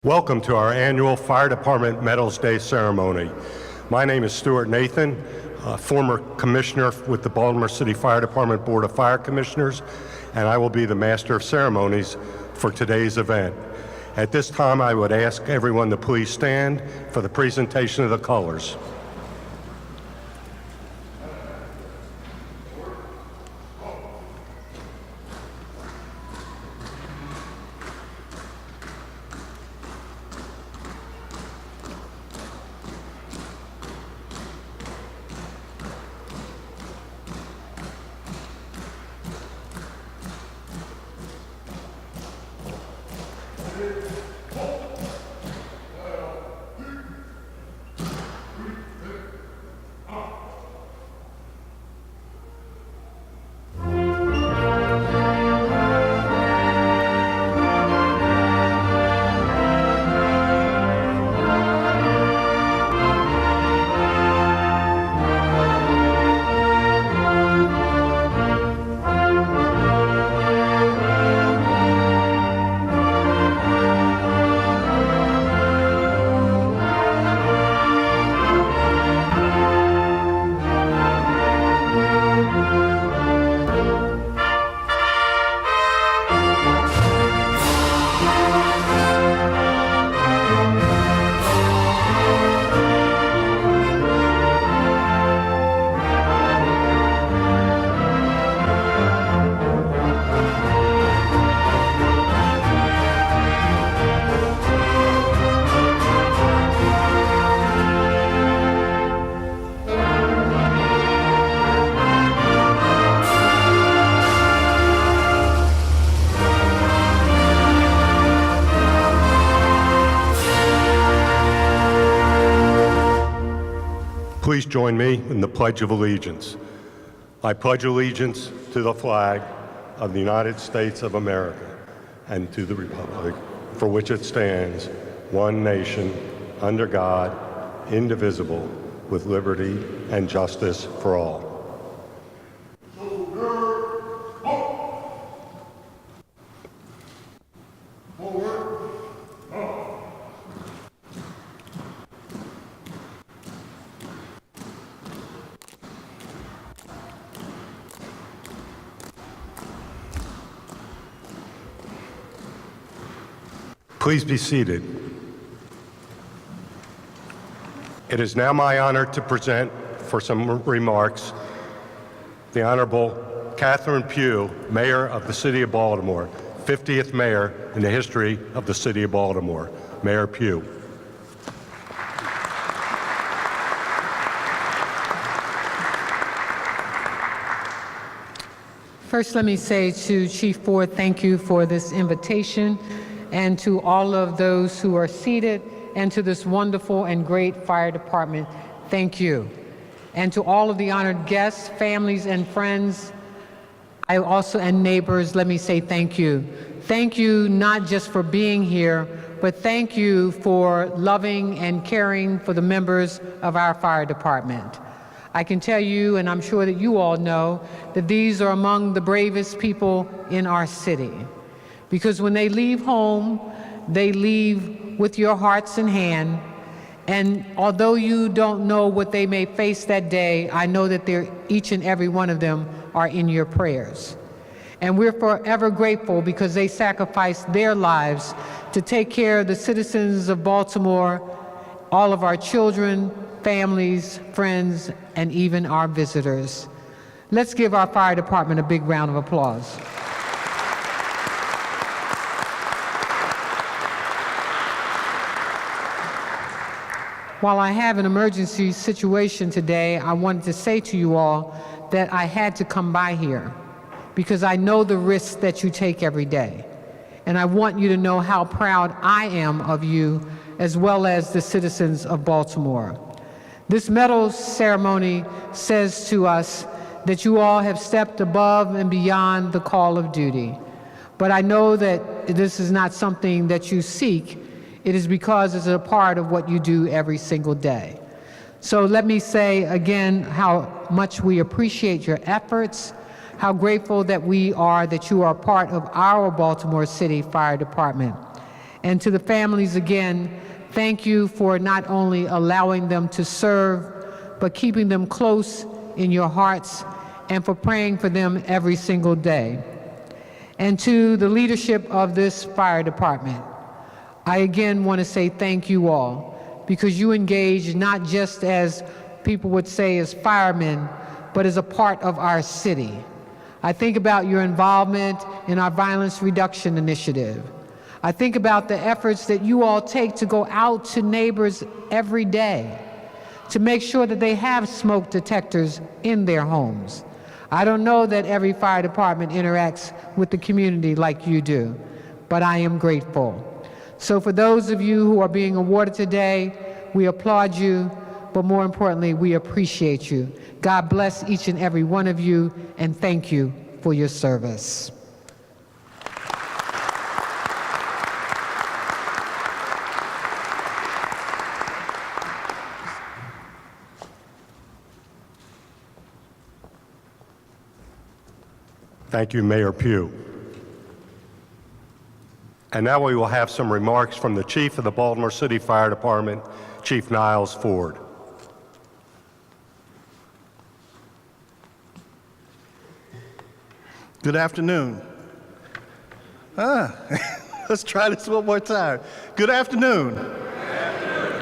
Welcome to our annual Fire Department Medals Day ceremony. My name is Stuart Nathan, former commissioner with the Baltimore City Fire Department Board of Fire Commissioners, and I will be the Master of Ceremonies for today's event. At this time, I would ask everyone to please stand for the presentation of the colors. Please join me in the Pledge of Allegiance. I pledge allegiance to the flag of the United States of America and to the republic for which it stands, one nation, under God, indivisible, with liberty and justice for all. Please be seated. It is now my honor to present for some remarks the Honorable Catherine Pugh, Mayor of the City of Baltimore, 50th Mayor in the history of the City of Baltimore. Mayor Pugh. First, let me say to Chief Ford, thank you for this invitation, and to all of those who are seated, and to this wonderful and great fire department, thank you. And to all of the honored guests, families, and friends, and neighbors, let me say thank you. Thank you not just for being here, but thank you for loving and caring for the members of our fire department. I can tell you, and I'm sure that you all know, that these are among the bravest people in our city. Because when they leave home, they leave with your hearts in hand. And although you don't know what they may face that day, I know that each and every one of them are in your prayers. And we're forever grateful because they sacrificed their lives to take care of the citizens of Baltimore, all of our children, families, friends, and even our visitors. Let's give our fire department a big round of applause. While I have an emergency situation today, I wanted to say to you all that I had to come by here because I know the risks that you take every day. And I want you to know how proud I am of you, as well as the citizens of Baltimore. This medals ceremony says to us that you all have stepped above and beyond the call of duty. But I know that this is not something that you seek. It is because it's a part of what you do every single day. So let me say again how much we appreciate your efforts, how grateful that we are that you are part of our Baltimore City Fire Department. And to the families again, thank you for not only allowing them to serve, but keeping them close in your hearts and for praying for them every single day. And to the leadership of this fire department, I again want to say thank you all, because you engage not just as people would say as firemen, but as a part of our city. I think about your involvement in our violence reduction initiative. I think about the efforts that you all take to go out to neighbors every day to make sure that they have smoke detectors in their homes. I don't know that every fire department interacts with the community like you do, but I am grateful. So for those of you who are being awarded today, we applaud you, but more importantly, we appreciate you. God bless each and every one of you, and thank you for your service. Thank you, Mayor Pugh. And now we will have some remarks from the Chief of the Baltimore City Fire Department, Chief Niles Ford. Good afternoon. Let's try this one more time. Good afternoon.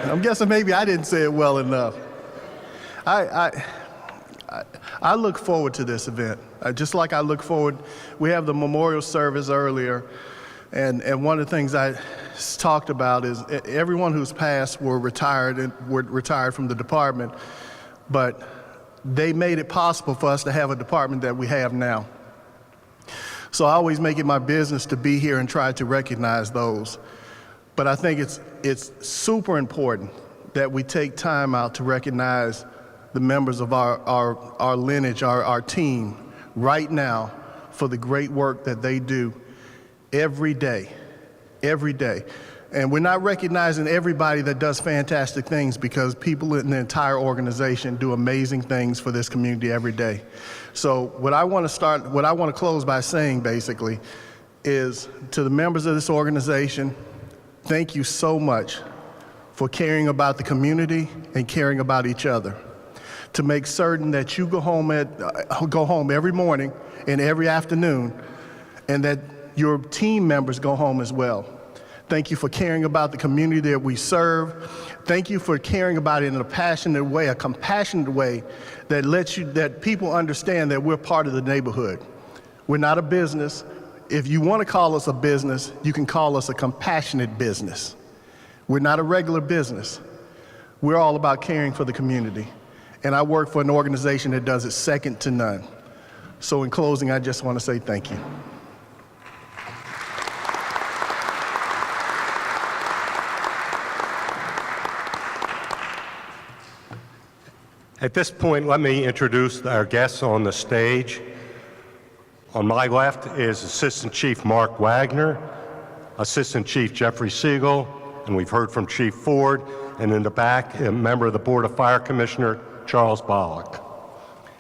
I'm guessing maybe I didn't say it well enough. I look forward to this event. Just like I look forward, we have the memorial service earlier, and one of the things I talked about is everyone who's passed were retired from the department, but they made it possible for us to have a department that we have now. So I always make it my business to be here and try to recognize those. But I think it's super important that we take time out to recognize the members of our lineage, our team, right now for the great work that they do every day. And we're not recognizing everybody that does fantastic things, because people in the entire organization do amazing things for this community every day. So what I want to close by saying basically is, to the members of this organization, thank you so much for caring about the community and caring about each other, to make certain that you go home every morning and every afternoon, and that your team members go home as well. Thank you for caring about the community that we serve. Thank you for caring about it in a passionate way, a compassionate way that people understand that we're part of the neighborhood. We're not a business. If you want to call us a business, you can call us a compassionate business. We're not a regular business. We're all about caring for the community. And I work for an organization that does it second to none. So in closing, I just want to say thank you. At this point, let me introduce our guests on the stage. On my left is Assistant Chief Mark Wagner, Assistant Chief Jeffrey Siegel, and we've heard from Chief Ford, and in the back, a member of the Board of Fire Commissioner, Charles Bollock.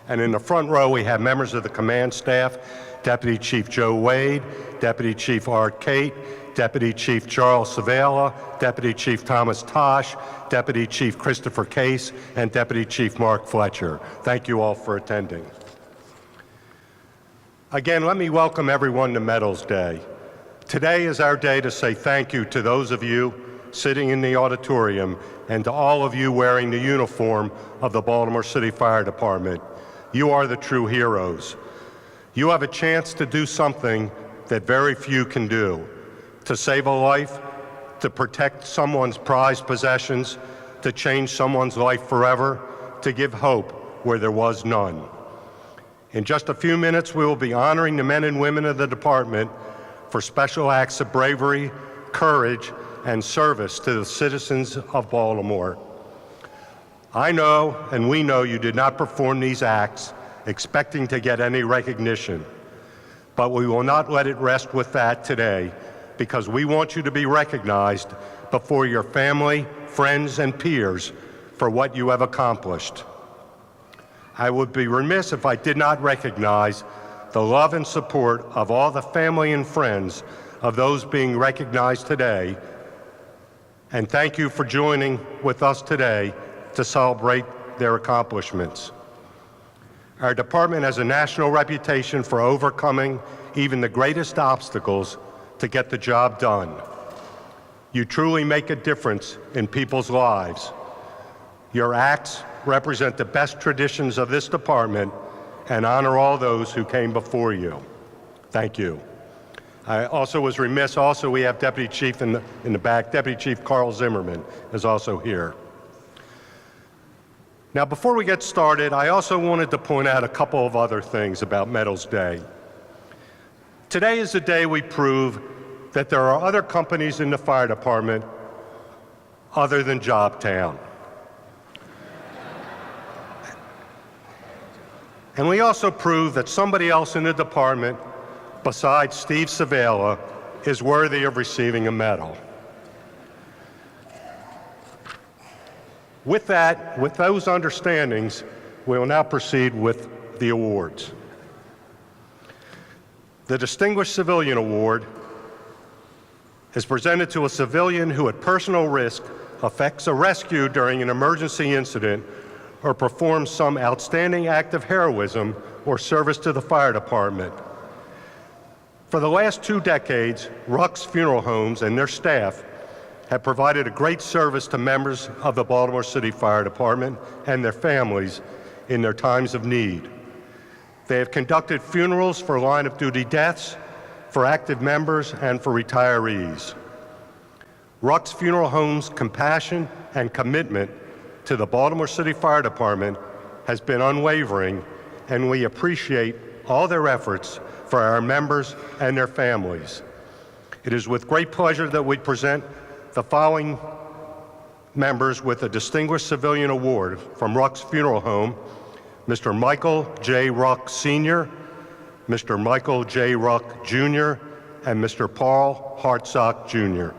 And in the front row, we have members of the command staff, Deputy Chief Joe Wade, Deputy Chief Art Cate, Deputy Chief Charles Savala, Deputy Chief Thomas Tosh, Deputy Chief Christopher Case, and Deputy Chief Mark Fletcher. Thank you all for attending. Again, let me welcome everyone to Medals Day. Today is our day to say thank you to those of you sitting in the auditorium and to all of you wearing the uniform of the Baltimore City Fire Department. You are the true heroes. You have a chance to do something that very few can do: to save a life, to protect someone's prized possessions, to change someone's life forever, to give hope where there was none. In just a few minutes, we will be honoring the men and women of the department for special acts of bravery, courage, and service to the citizens of Baltimore. I know, and we know, you did not perform these acts expecting to get any recognition, but we will not let it rest with that today, because we want you to be recognized before your family, friends, and peers for what you have accomplished. I would be remiss if I did not recognize the love and support of all the family and friends of those being recognized today And thank you for joining with us today to celebrate their accomplishments. Our department has a national reputation for overcoming even the greatest obstacles to get the job done. You truly make a difference in people's lives. Your acts represent the best traditions of this department and honor all those who came before you. Thank you. I also was remiss, we have Deputy Chief in the back. Deputy Chief Carl Zimmerman is also here. Now, before we get started, I also wanted to point out a couple of other things about Medals Day. Today is the day we prove that there are other companies in the fire department other than Jobtown. And we also prove that somebody else in the department besides Steve Savala is worthy of receiving a medal. With those understandings, we will now proceed with the awards. The Distinguished Civilian Award is presented to a civilian who at personal risk effects a rescue during an emergency incident or performs some outstanding act of heroism or service to the fire department. For the last 2 decades, Ruck's Funeral Homes and their staff have provided a great service to members of the Baltimore City Fire Department and their families in their times of need. They have conducted funerals for line of duty deaths, for active members, and for retirees. Ruck's Funeral Home's compassion and commitment to the Baltimore City Fire Department has been unwavering, and we appreciate all their efforts for our members and their families. It is with great pleasure that we present the following members with a Distinguished Civilian Award from Ruck's Funeral Home: Mr. Michael J. Ruck Sr., Mr. Michael J. Ruck Jr., and Mr. Paul Hartsock Jr.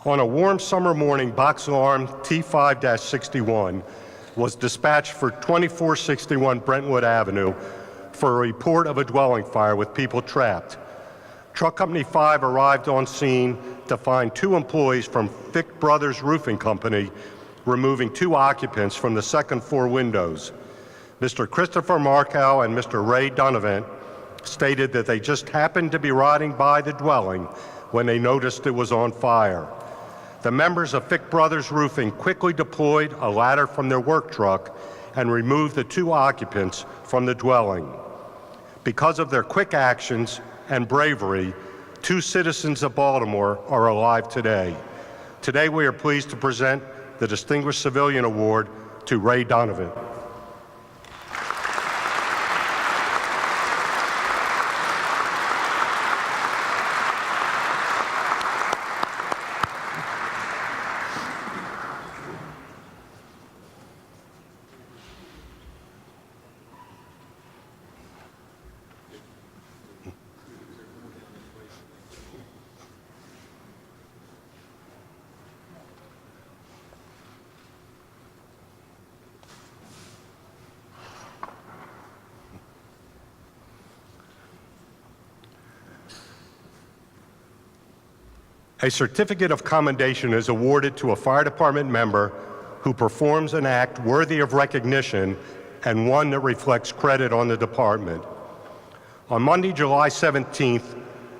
On a warm summer morning, box alarm T5-61 was dispatched for 2461 Brentwood Avenue for a report of a dwelling fire with people trapped. Truck Company 5 arrived on scene to find 2 employees from Fick Brothers Roofing Company removing 2 occupants from the second floor windows. Mr. Christopher Markow and Mr. Ray Donovan stated that they just happened to be riding by the dwelling when they noticed it was on fire. The members of Fick Brothers Roofing quickly deployed a ladder from their work truck and removed the 2 occupants from the dwelling. Because of their quick actions and bravery, 2 citizens of Baltimore are alive today. Today we are pleased to present the Distinguished Civilian Award to Ray Donovan. A certificate of commendation is awarded to a fire department member who performs an act worthy of recognition and one that reflects credit on the department. On Monday, July 17,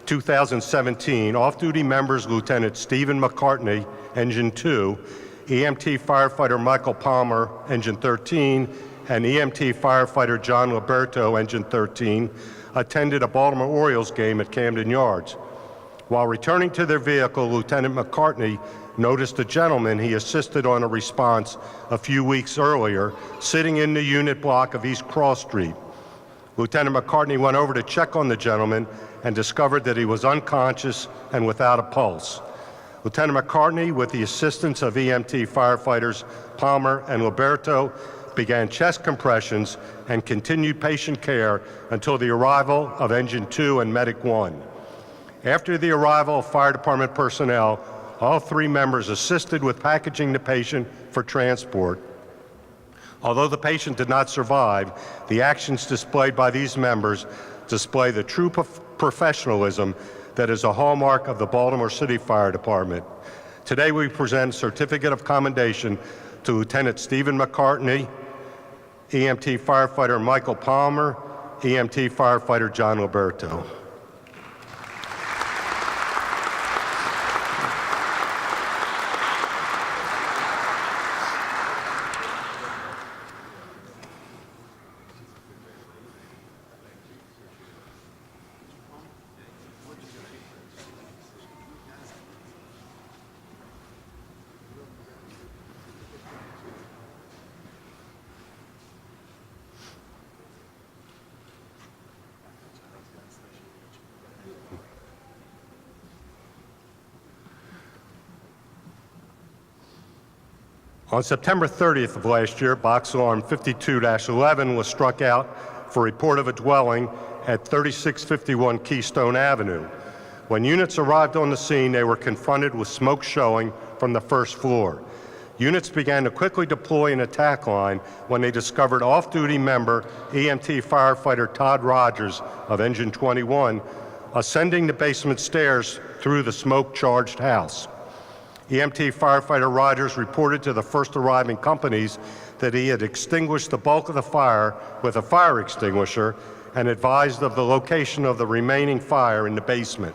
2017, off-duty members Lieutenant Stephen McCartney, Engine 2, EMT firefighter Michael Palmer, Engine 13, and EMT firefighter John Liberto, Engine 13, attended a Baltimore Orioles game at Camden Yards. While returning to their vehicle, Lieutenant McCartney noticed a gentleman he assisted on a response a few weeks earlier sitting in the unit block of East Cross Street. Lieutenant McCartney went over to check on the gentleman and discovered that he was unconscious and without a pulse. Lieutenant McCartney, with the assistance of EMT firefighters Palmer and Liberto, began chest compressions and continued patient care until the arrival of Engine 2 and Medic 1. After the arrival of fire department personnel, all three members assisted with packaging the patient for transport. Although the patient did not survive, the actions displayed by these members display the true professionalism that is a hallmark of the Baltimore City Fire Department. Today we present a certificate of commendation to Lieutenant Stephen McCartney, EMT firefighter Michael Palmer, EMT firefighter John Liberto. On September 30th of last year, box alarm 52-11 was struck out for report of a dwelling at 3651 Keystone Avenue. When units arrived on the scene, they were confronted with smoke showing from the first floor. Units began to quickly deploy an attack line when they discovered off-duty member EMT firefighter Todd Rogers of Engine 21 ascending the basement stairs through the smoke-charged house. EMT firefighter Rogers reported to the first arriving companies that he had extinguished the bulk of the fire with a fire extinguisher and advised of the location of the remaining fire in the basement.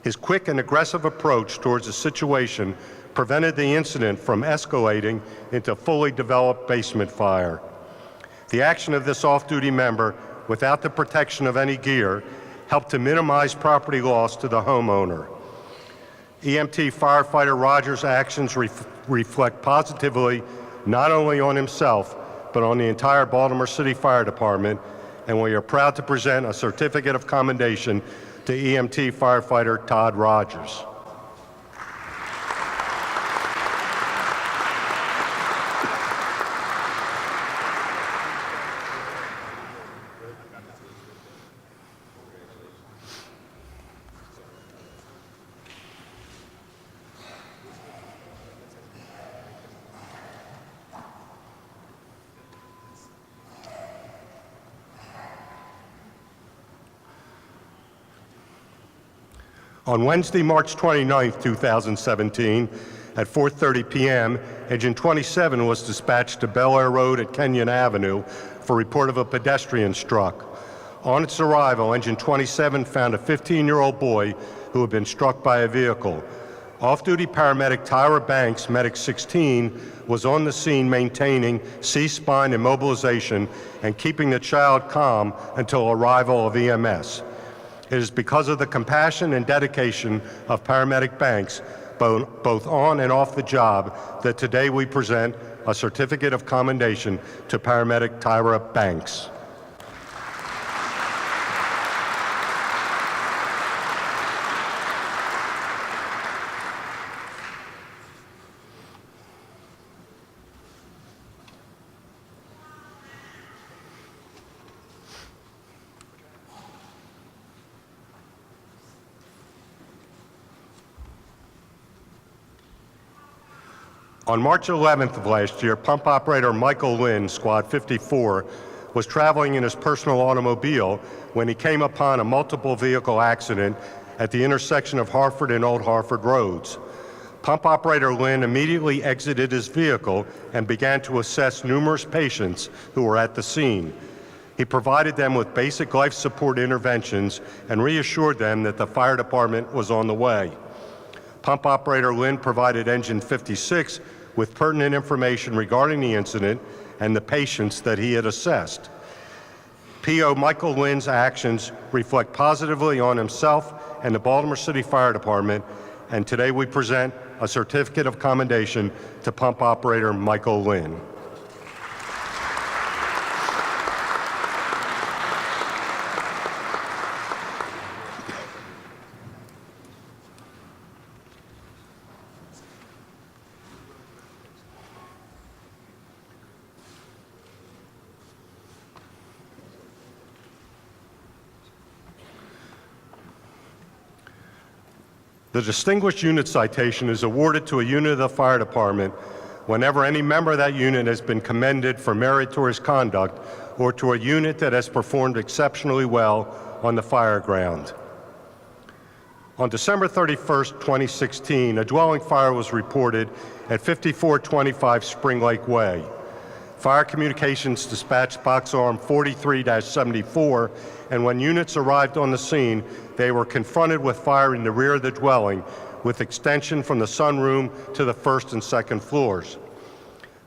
His quick and aggressive approach towards the situation prevented the incident from escalating into a fully developed basement fire. The action of this off-duty member, without the protection of any gear, helped to minimize property loss to the homeowner. EMT firefighter Rogers' actions reflect positively not only on himself, but on the entire Baltimore City Fire Department, and we are proud to present a certificate of commendation to EMT firefighter Todd Rogers. On Wednesday, March 29, 2017, at 4:30 p.m., Engine 27 was dispatched to Bel Air Road at Kenyon Avenue for report of a pedestrian struck. On its arrival, Engine 27 found a 15-year-old boy who had been struck by a vehicle. Off-duty paramedic Tyra Banks, Medic 16, was on the scene maintaining C-spine immobilization and keeping the child calm until arrival of EMS. It is because of the compassion and dedication of paramedic Banks, both on and off the job, that today we present a certificate of commendation to paramedic Tyra Banks. On March 11th of last year, pump operator Michael Lynn, Squad 54, was traveling in his personal automobile when he came upon a multiple vehicle accident at the intersection of Hartford and Old Hartford roads. Pump operator Lynn immediately exited his vehicle and began to assess numerous patients who were at the scene. He provided them with basic life support interventions and reassured them that the fire department was on the way. Pump operator Lynn provided Engine 56 with pertinent information regarding the incident and the patients that he had assessed. P.O. Michael Lynn's actions reflect positively on himself and the Baltimore City Fire Department, and today we present a certificate of commendation to pump operator Michael Lynn. The Distinguished Unit Citation is awarded to a unit of the fire department whenever any member of that unit has been commended for meritorious conduct or to a unit that has performed exceptionally well on the fire ground. On December 31st, 2016, a dwelling fire was reported at 5425 Spring Lake Way. Fire Communications dispatched box alarm 43-74, and when units arrived on the scene, they were confronted with fire in the rear of the dwelling, with extension from the sunroom to the first and second floors.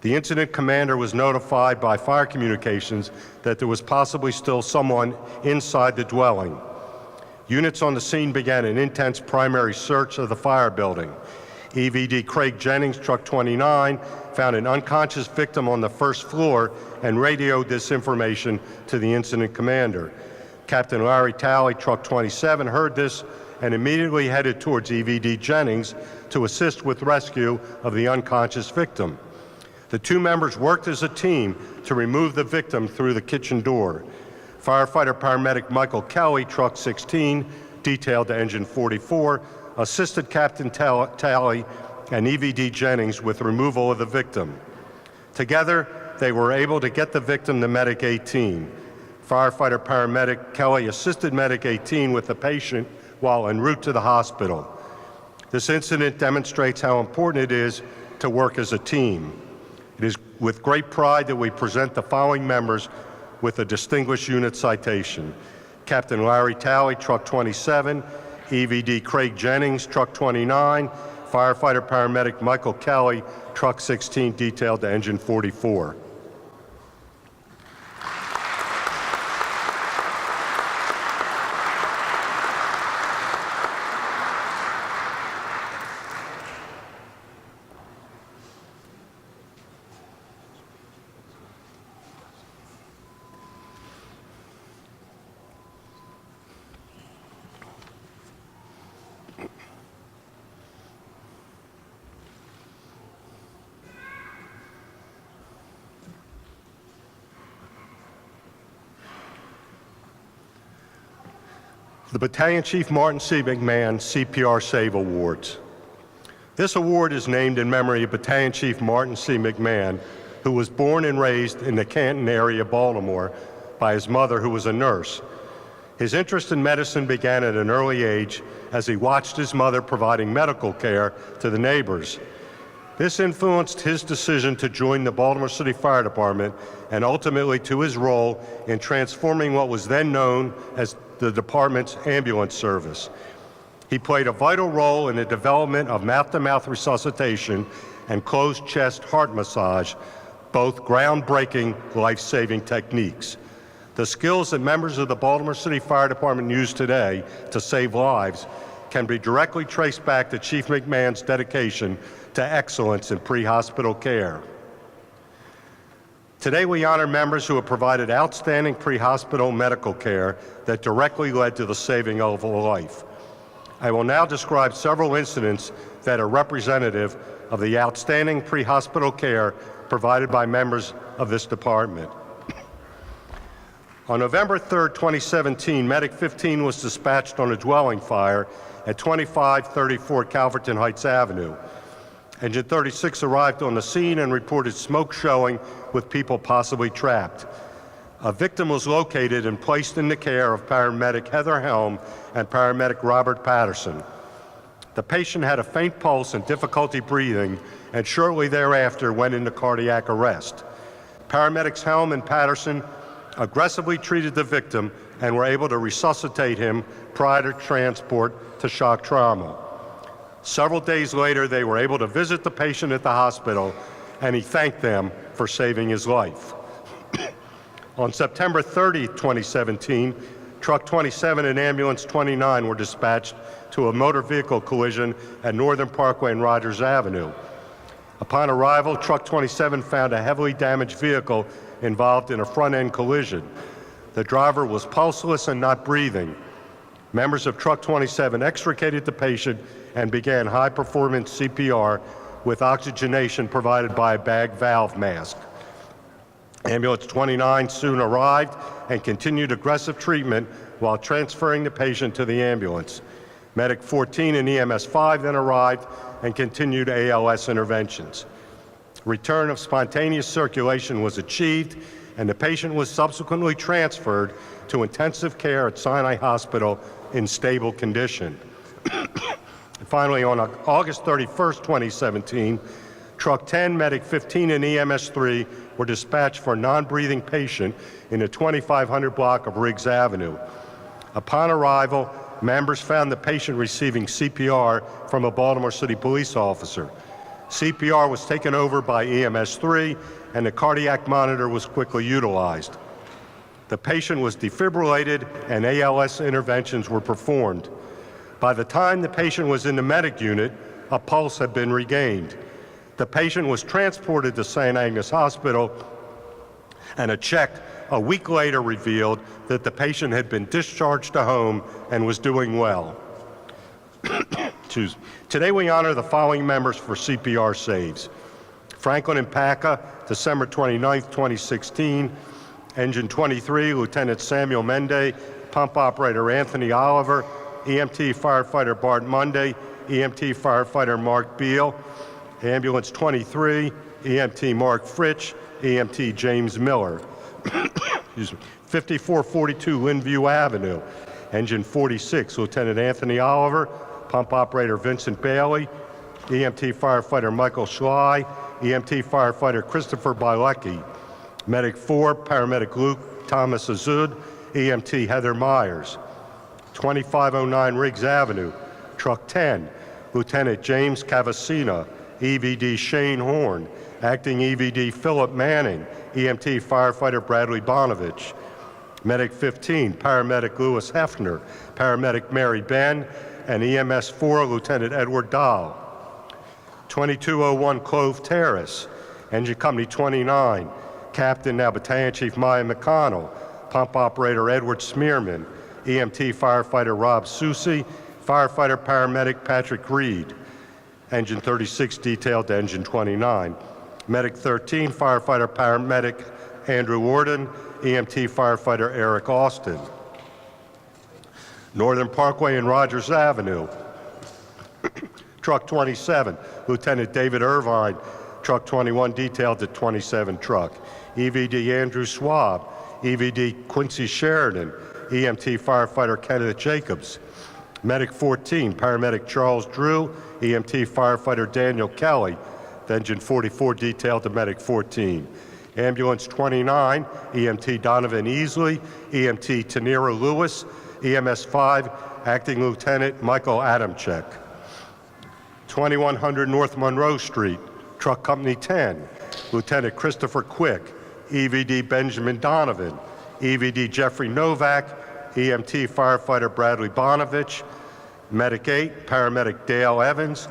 The incident commander was notified by Fire Communications that there was possibly still someone inside the dwelling. Units on the scene began an intense primary search of the fire building. EVD Craig Jennings, Truck 29, found an unconscious victim on the first floor and radioed this information to the incident commander. Captain Larry Talley, Truck 27, heard this and immediately headed towards EVD Jennings to assist with rescue of the unconscious victim. The two members worked as a team to remove the victim through the kitchen door. Firefighter-paramedic Michael Kelly, Truck 16, detailed to Engine 44, assisted Captain Talley and EVD Jennings with removal of the victim. Together, they were able to get the victim to Medic 18. Firefighter-paramedic Kelly assisted Medic 18 with the patient while en route to the hospital. This incident demonstrates how important it is to work as a team. It is with great pride that we present the following members with a Distinguished Unit Citation. Captain Larry Talley, Truck 27, EVD Craig Jennings, Truck 29, Firefighter-paramedic Michael Kelly, Truck 16, detailed to Engine 44. The Battalion Chief Martin C. McMahon CPR Save Awards. This award is named in memory of Battalion Chief Martin C. McMahon, who was born and raised in the Canton area of Baltimore by his mother, who was a nurse. His interest in medicine began at an early age as he watched his mother providing medical care to the neighbors. This influenced his decision to join the Baltimore City Fire Department and ultimately to his role in transforming what was then known as the department's ambulance service. He played a vital role in the development of mouth-to-mouth resuscitation and closed chest heart massage, both groundbreaking life-saving techniques. The skills that members of the Baltimore City Fire Department use today to save lives can be directly traced back to Chief McMahon's dedication to excellence in pre-hospital care. Today we honor members who have provided outstanding pre-hospital medical care that directly led to the saving of a life. I will now describe several incidents that are representative of the outstanding pre-hospital care provided by members of this department. On November 3rd, 2017, Medic 15 was dispatched on a dwelling fire at 2534 Calverton Heights Avenue. Engine 36 arrived on the scene and reported smoke showing with people possibly trapped. A victim was located and placed in the care of paramedic Heather Helm and paramedic Robert Patterson. The patient had a faint pulse and difficulty breathing, and shortly thereafter went into cardiac arrest. Paramedics Helm and Patterson aggressively treated the victim and were able to resuscitate him prior to transport to shock trauma. Several days later, they were able to visit the patient at the hospital, and he thanked them for saving his life. On September 30, 2017, Truck 27 and Ambulance 29 were dispatched to a motor vehicle collision at Northern Parkway and Rogers Avenue. Upon arrival, Truck 27 found a heavily damaged vehicle involved in a front-end collision. The driver was pulseless and not breathing. Members of Truck 27 extricated the patient and began high-performance CPR with oxygenation provided by a bag valve mask. Ambulance 29 soon arrived and continued aggressive treatment while transferring the patient to the ambulance. Medic 14 and EMS 5 then arrived and continued ALS interventions. Return of spontaneous circulation was achieved, and the patient was subsequently transferred to intensive care at Sinai Hospital in stable condition. Finally, on August 31st, 2017, Truck 10, Medic 15, and EMS 3 were dispatched for a non-breathing patient in the 2500 block of Riggs Avenue. Upon arrival, members found the patient receiving CPR from a Baltimore City police officer. CPR was taken over by EMS 3, and the cardiac monitor was quickly utilized. The patient was defibrillated, and ALS interventions were performed. By the time the patient was in the medic unit, a pulse had been regained. The patient was transported to St. Agnes Hospital, and a check a week later revealed that the patient had been discharged to home and was doing well. Today we honor the following members for CPR saves. Franklin and Paca, December 29, 2016. Engine 23, Lieutenant Samuel Mende, Pump Operator Anthony Oliver, EMT Firefighter Bart Monday, EMT Firefighter Mark Beal, Ambulance 23, EMT Mark Fritsch, EMT James Miller. 5442 Linview Avenue, Engine 46, Lieutenant Anthony Oliver, Pump Operator Vincent Bailey, EMT Firefighter Michael Schley, EMT Firefighter Christopher Bilecki, Medic 4, Paramedic Luke Thomas Azud, EMT Heather Myers. 2509 Riggs Avenue, Truck 10, Lieutenant James Cavacina, EVD Shane Horn, Acting EVD Philip Manning, EMT Firefighter Bradley Bonovich. Medic 15, Paramedic Lewis Hefner, Paramedic Mary Ben, and EMS 4, Lieutenant Edward Dahl. 2201 Clove Terrace, Engine Company 29, Captain, now Battalion Chief Maya McConnell, Pump Operator Edward Smearman, EMT Firefighter Rob Susi, Firefighter Paramedic Patrick Reed. Engine 36 detailed to Engine 29. Medic 13, Firefighter Paramedic Andrew Warden, EMT Firefighter Eric Austin. Northern Parkway and Rogers Avenue. Truck 27, Lieutenant David Irvine, Truck 21 detailed to 27 truck. EVD Andrew Schwab, EVD Quincy Sheridan, EMT Firefighter Kenneth Jacobs. Medic 14, Paramedic Charles Drew, EMT Firefighter Daniel Kelly, Engine 44 detailed to Medic 14. Ambulance 29, EMT Donovan Easley, EMT Tanira Lewis, EMS 5, Acting Lieutenant Michael Adamczyk. 2100 North Monroe Street, Truck Company 10, Lieutenant Christopher Quick, EVD Benjamin Donovan, EVD Jeffrey Novak, EMT Firefighter Bradley Bonovich, Medic 8, Paramedic Dale Evans,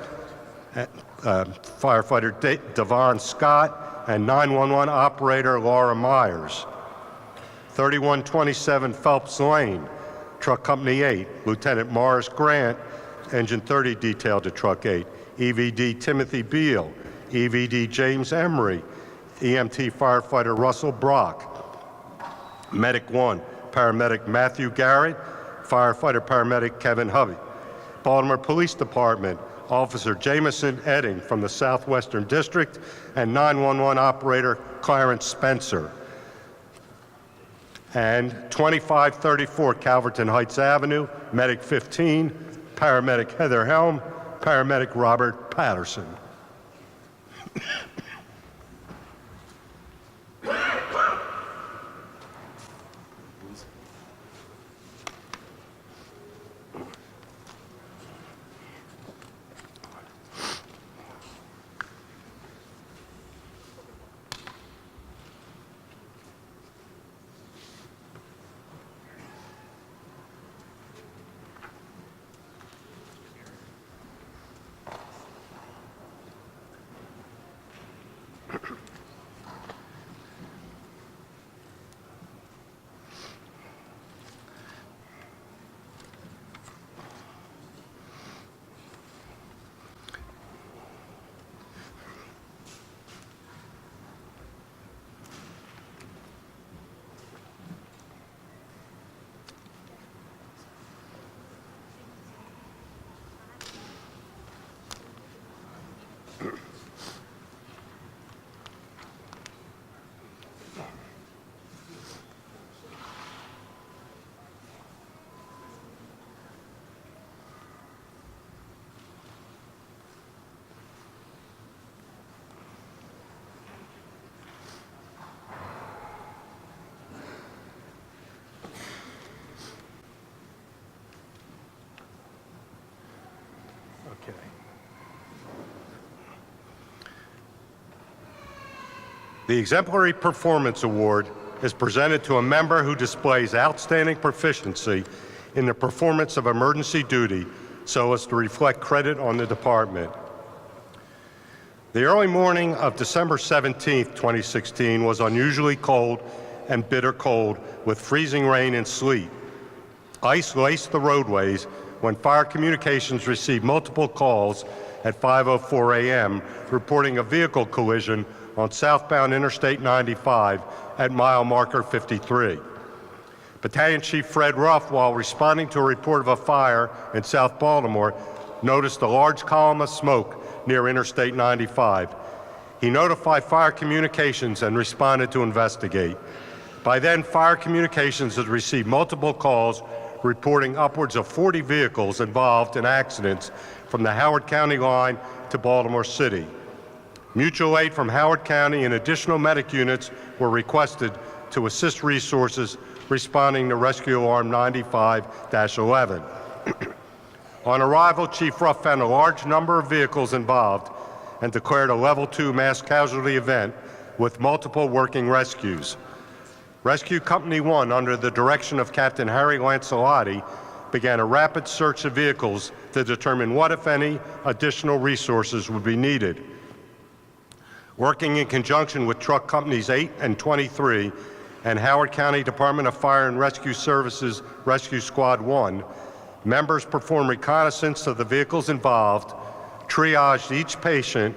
Firefighter Devon Scott, and 911 Operator Laura Myers. 3127 Phelps Lane, Truck Company 8, Lieutenant Morris Grant, Engine 30 detailed to Truck 8, EVD Timothy Beal, EVD James Emery, EMT Firefighter Russell Brock. Medic 1, Paramedic Matthew Garrett, Firefighter Paramedic Kevin Hubby. Baltimore Police Department, Officer Jameson Edding from the Southwestern District, and 911 Operator Clarence Spencer. And 2534 Calverton Heights Avenue, Medic 15, Paramedic Heather Helm, Paramedic Robert Patterson. The Exemplary Performance Award is presented to a member who displays outstanding proficiency in the performance of emergency duty so as to reflect credit on the department. The early morning of December 17, 2016 was unusually cold and bitter cold with freezing rain and sleet. Ice laced the roadways when Fire Communications received multiple calls at 5:04 a.m. reporting a vehicle collision on southbound Interstate 95 at mile marker 53. Battalion Chief Fred Ruff, while responding to a report of a fire in South Baltimore, noticed a large column of smoke near Interstate 95. He notified Fire Communications and responded to investigate. By then, Fire Communications had received multiple calls reporting upwards of 40 vehicles involved in accidents from the Howard County line to Baltimore City. Mutual aid from Howard County and additional medic units were requested to assist resources responding to Rescue Alarm 95-11. On arrival, Chief Ruff found a large number of vehicles involved and declared a Level 2 mass casualty event with multiple working rescues. Rescue Company 1, under the direction of Captain Harry Lancelotti, began a rapid search of vehicles to determine what, if any, additional resources would be needed. Working in conjunction with Truck Companies 8 and 23 and Howard County Department of Fire and Rescue Services Rescue Squad 1, members performed reconnaissance of the vehicles involved, triaged each patient,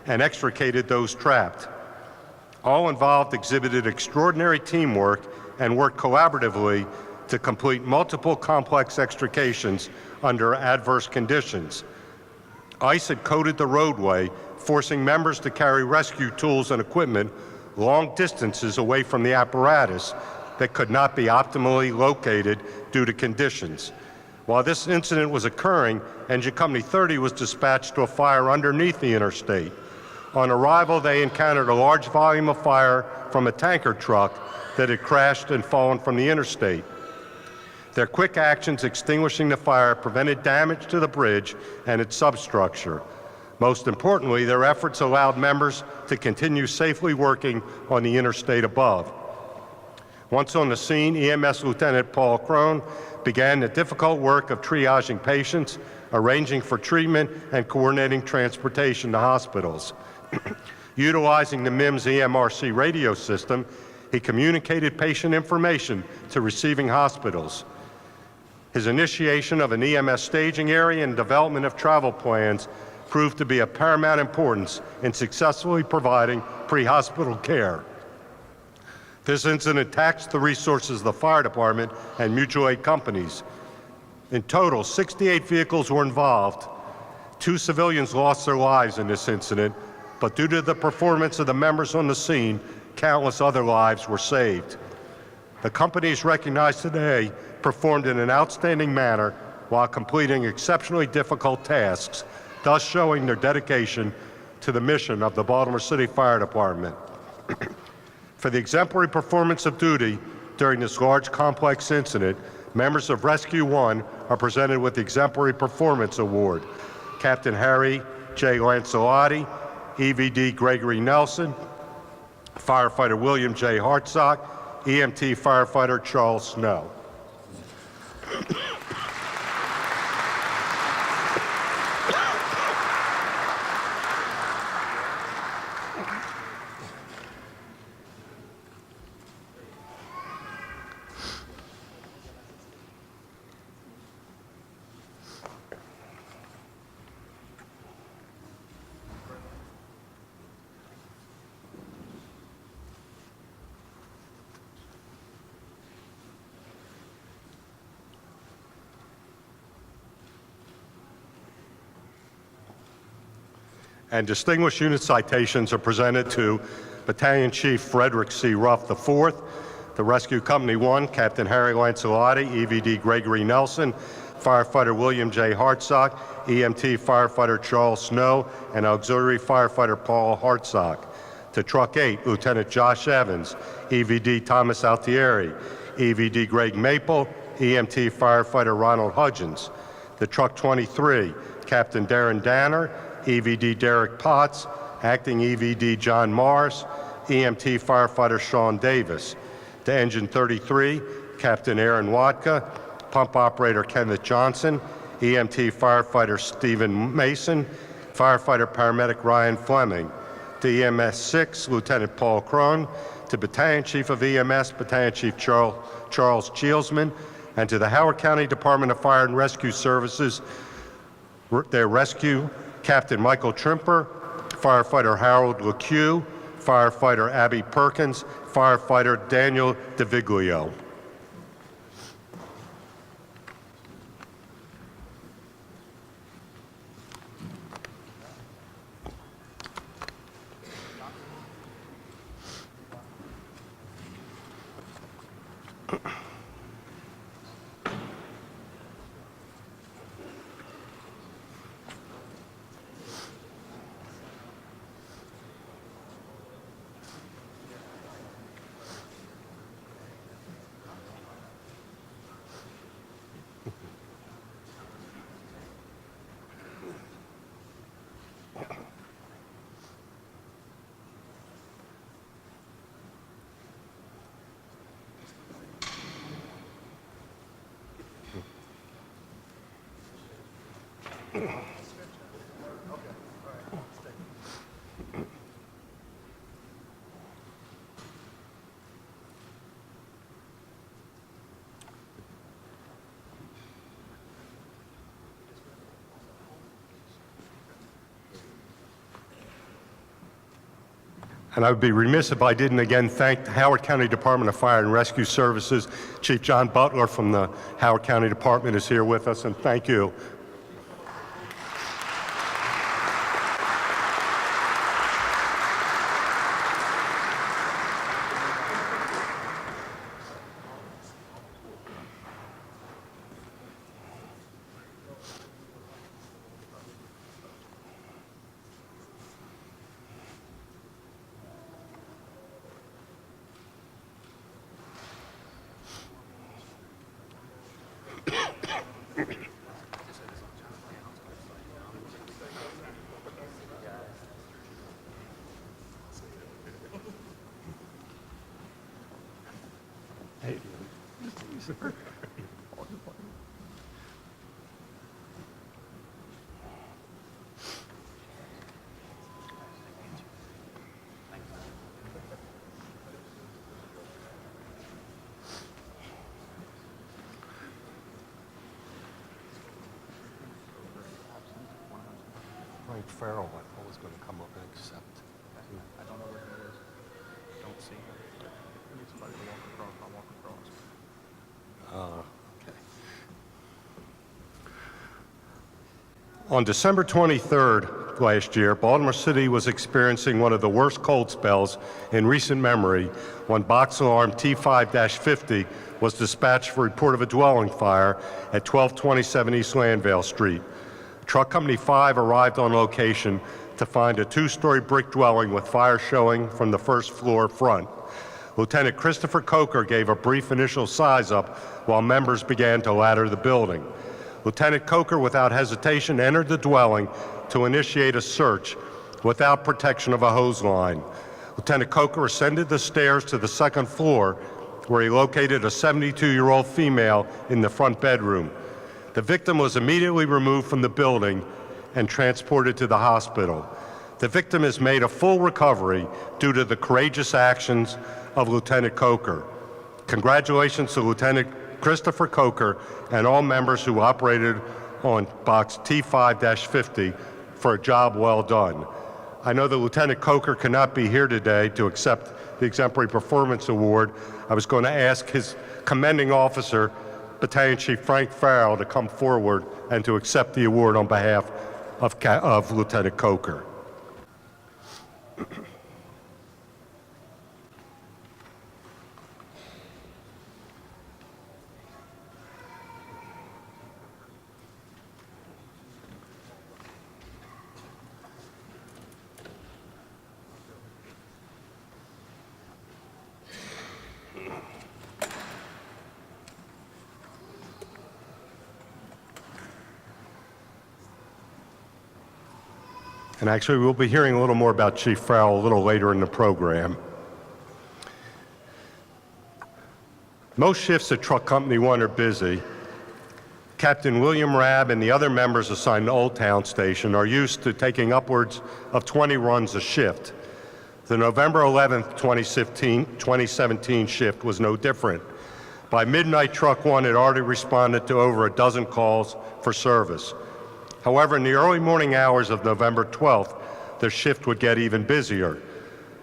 and extricated those trapped. All involved exhibited extraordinary teamwork and worked collaboratively to complete multiple complex extrications under adverse conditions. Ice had coated the roadway, forcing members to carry rescue tools and equipment long distances away from the apparatus that could not be optimally located due to conditions. While this incident was occurring, Engine Company 30 was dispatched to a fire underneath the interstate. On arrival, they encountered a large volume of fire from a tanker truck that had crashed and fallen from the interstate. Their quick actions extinguishing the fire prevented damage to the bridge and its substructure. Most importantly, their efforts allowed members to continue safely working on the interstate above. Once on the scene, EMS Lieutenant Paul Crone began the difficult work of triaging patients, arranging for treatment, and coordinating transportation to hospitals. Utilizing the MIMS EMRC radio system, he communicated patient information to receiving hospitals. His initiation of an EMS staging area and development of travel plans proved to be of paramount importance in successfully providing pre-hospital care. This incident taxed the resources of the fire department and mutual aid companies. In total, 68 vehicles were involved. 2 civilians lost their lives in this incident, but due to the performance of the members on the scene, countless other lives were saved. The companies recognized today performed in an outstanding manner while completing exceptionally difficult tasks, thus showing their dedication to the mission of the Baltimore City Fire Department. For the exemplary performance of duty during this large, complex incident, members of Rescue 1 are presented with the Exemplary Performance Award. Captain Harry J. Lancelotti, EVD Gregory Nelson, Firefighter William J. Hartsock, EMT Firefighter Charles Snow. And distinguished unit citations are presented to Battalion Chief Frederick C. Ruff IV, the Rescue Company 1, Captain Harry Lancelotti, EVD Gregory Nelson, Firefighter William J. Hartsock, EMT Firefighter Charles Snow, and Auxiliary Firefighter Paul Hartsock. To Truck 8, Lieutenant Josh Evans, EVD Thomas Altieri, EVD Greg Maple, EMT Firefighter Ronald Hudgens. To Truck 23, Captain Darren Danner, EVD Derek Potts, Acting EVD John Morris, EMT firefighter Sean Davis. To Engine 33, Captain Aaron Watka, Pump Operator Kenneth Johnson, EMT firefighter Stephen Mason, firefighter paramedic Ryan Fleming. To EMS 6, Lieutenant Paul Cron. To Battalion Chief of EMS, Battalion Chief Charles Chielsman. And to the Howard County Department of Fire and Rescue Services, their rescue Captain Michael Trimper, firefighter Harold LeCue, firefighter Abby Perkins, firefighter Daniel DeViglio. And I would be remiss if I didn't again thank the Howard County Department of Fire and Rescue Services. Chief John Butler from the Howard County Department is here with us, and thank you. Frank Farrell, I was going to come up and accept. I don't know where that is. Don't see him. I need somebody to walk across. I'll walk across. Okay. On December 23rd last year, Baltimore City was experiencing one of the worst cold spells in recent memory when box alarm T5-50 was dispatched for report of a dwelling fire at 1227 East Landvale Street. Truck Company 5 arrived on location to find a two-story brick dwelling with fire showing from the first floor front. Lieutenant Christopher Coker gave a brief initial size-up while members began to ladder the building. Lieutenant Coker, without hesitation, entered the dwelling to initiate a search without protection of a hose line. Lieutenant Coker ascended the stairs to the second floor, where he located a 72-year-old female in the front bedroom. The victim was immediately removed from the building and transported to the hospital. The victim has made a full recovery due to the courageous actions of Lieutenant Coker. Congratulations to Lieutenant Christopher Coker and all members who operated on box T5-50 for a job well done. I know that Lieutenant Coker cannot be here today to accept the Exemplary Performance Award. I was going to ask his commending officer, Battalion Chief Frank Farrell, to come forward and to accept the award on behalf of Lieutenant Coker. And actually, we'll be hearing a little more about Chief Farrell a little later in the program. Most shifts at Truck Company 1 are busy. Captain William Rabb and the other members assigned to Old Town Station are used to taking upwards of 20 runs a shift. The November 11th, 2017 shift was no different. By midnight, Truck 1 had already responded to over a dozen calls for service. However, in the early morning hours of November 12th, the shift would get even busier.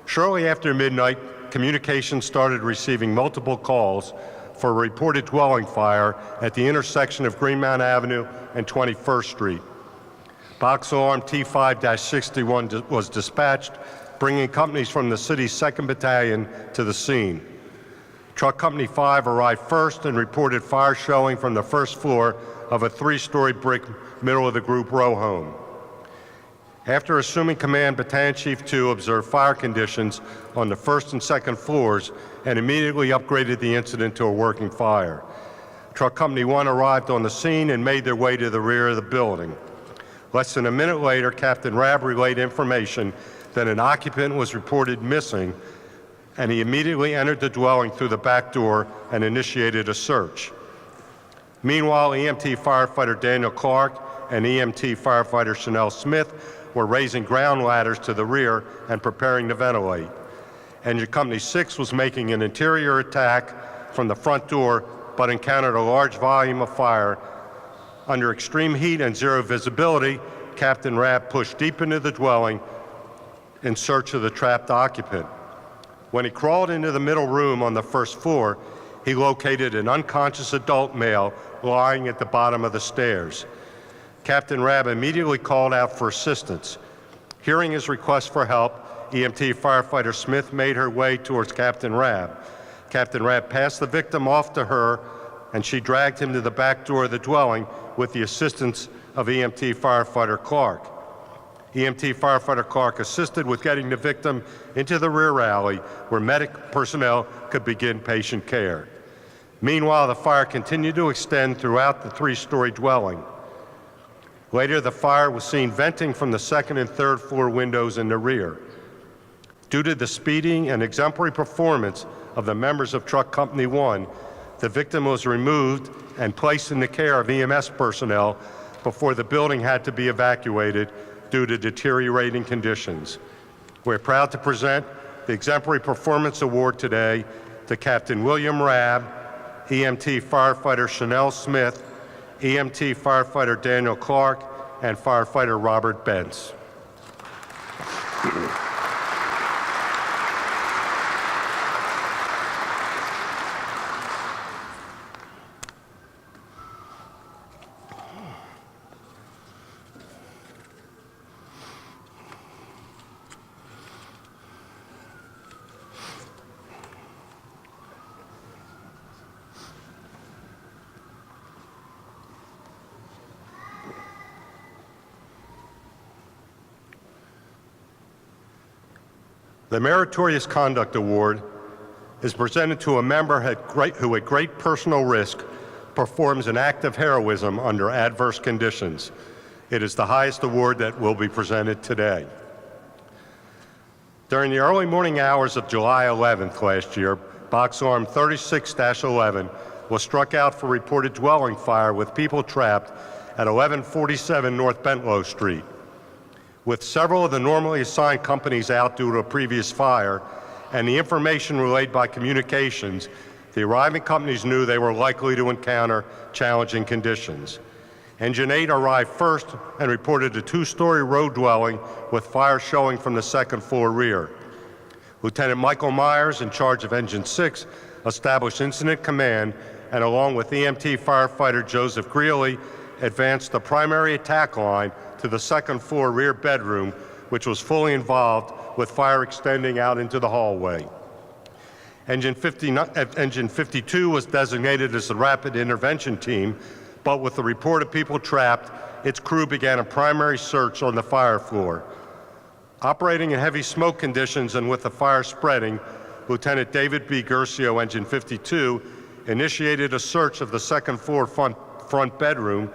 Shortly after midnight, communications started receiving multiple calls for a reported dwelling fire at the intersection of Greenmount Avenue and 21st Street. Box alarm T5-61 was dispatched, bringing companies from the city's 2nd Battalion to the scene. Truck Company 5 arrived first and reported fire showing from the first floor of a 3-story brick middle-of-the-group row home. After assuming command, Battalion Chief 2 observed fire conditions on the 1st and 2nd floors and immediately upgraded the incident to a working fire. Truck Company 1 arrived on the scene and made their way to the rear of the building. Less than a minute later, Captain Rabb relayed information that an occupant was reported missing, and he immediately entered the dwelling through the back door and initiated a search. Meanwhile, EMT firefighter Daniel Clark and EMT firefighter Chanel Smith were raising ground ladders to the rear and preparing to ventilate. Engine Company 6 was making an interior attack from the front door, but encountered a large volume of fire. Under extreme heat and zero visibility, Captain Rabb pushed deep into the dwelling in search of the trapped occupant. When he crawled into the middle room on the 1st floor, he located an unconscious adult male lying at the bottom of the stairs. Captain Rabb immediately called out for assistance. Hearing his request for help, EMT firefighter Smith made her way towards Captain Rabb. Captain Rabb passed the victim off to her, and she dragged him to the back door of the dwelling with the assistance of EMT firefighter Clark. EMT firefighter Clark assisted with getting the victim into the rear alley where medic personnel could begin patient care. Meanwhile, the fire continued to extend throughout the 3-story dwelling. Later, the fire was seen venting from the 2nd and 3rd floor windows in the rear. Due to the speedy and exemplary performance of the members of Truck Company 1, the victim was removed and placed in the care of EMS personnel before the building had to be evacuated due to deteriorating conditions. We're proud to present the Exemplary Performance Award today to Captain William Rabb, EMT firefighter Chanel Smith, EMT firefighter Daniel Clark, and firefighter Robert Bentz. The Meritorious Conduct Award is presented to a member who, at great personal risk, performs an act of heroism under adverse conditions. It is the highest award that will be presented today. During the early morning hours of July 11th last year, box alarm 36-11 was struck out for reported dwelling fire with people trapped at 1147 North Bentlow Street. With several of the normally assigned companies out due to a previous fire and the information relayed by communications, the arriving companies knew they were likely to encounter challenging conditions. Engine 8 arrived first and reported a 2-story row dwelling with fire showing from the 2nd floor rear. Lieutenant Michael Myers, in charge of Engine 6, established incident command and, along with EMT firefighter Joseph Greeley, advanced the primary attack line to the 2nd floor rear bedroom, which was fully involved with fire extending out into the hallway. Engine 52 was designated as the rapid intervention team, but with the report of people trapped, its crew began a primary search on the fire floor. Operating in heavy smoke conditions and with the fire spreading, Lieutenant David B. Gercio, Engine 52, initiated a search of the 2nd floor front bedroom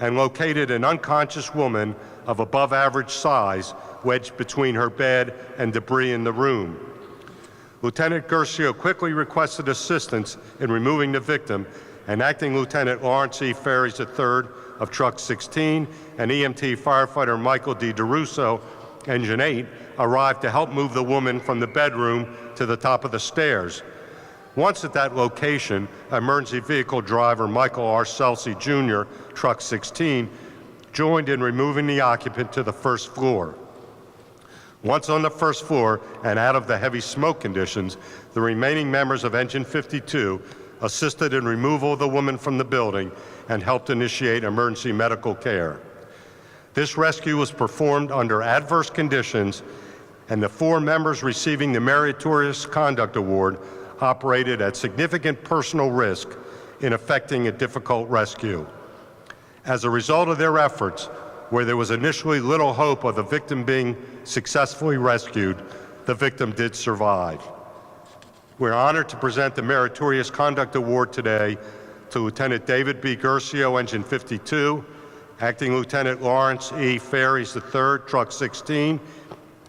and located an unconscious woman of above average size wedged between her bed and debris in the room. Lieutenant Gercio quickly requested assistance in removing the victim, and Acting Lieutenant Lawrence E. Ferries III of Truck 16 and EMT firefighter Michael D. DeRusso, Engine 8, arrived to help move the woman from the bedroom to the top of the stairs. Once at that location, emergency vehicle driver Michael R. Selsey Jr., Truck 16, joined in removing the occupant to the first floor. Once on the first floor and out of the heavy smoke conditions, the remaining members of Engine 52 assisted in removal of the woman from the building and helped initiate emergency medical care. This rescue was performed under adverse conditions, and the 4 members receiving the Meritorious Conduct Award operated at significant personal risk in effecting a difficult rescue. As a result of their efforts, where there was initially little hope of the victim being successfully rescued, the victim did survive. We're honored to present the Meritorious Conduct Award today to Lieutenant David B. Gercio, Engine 52, Acting Lieutenant Lawrence E. Ferries III, Truck 16,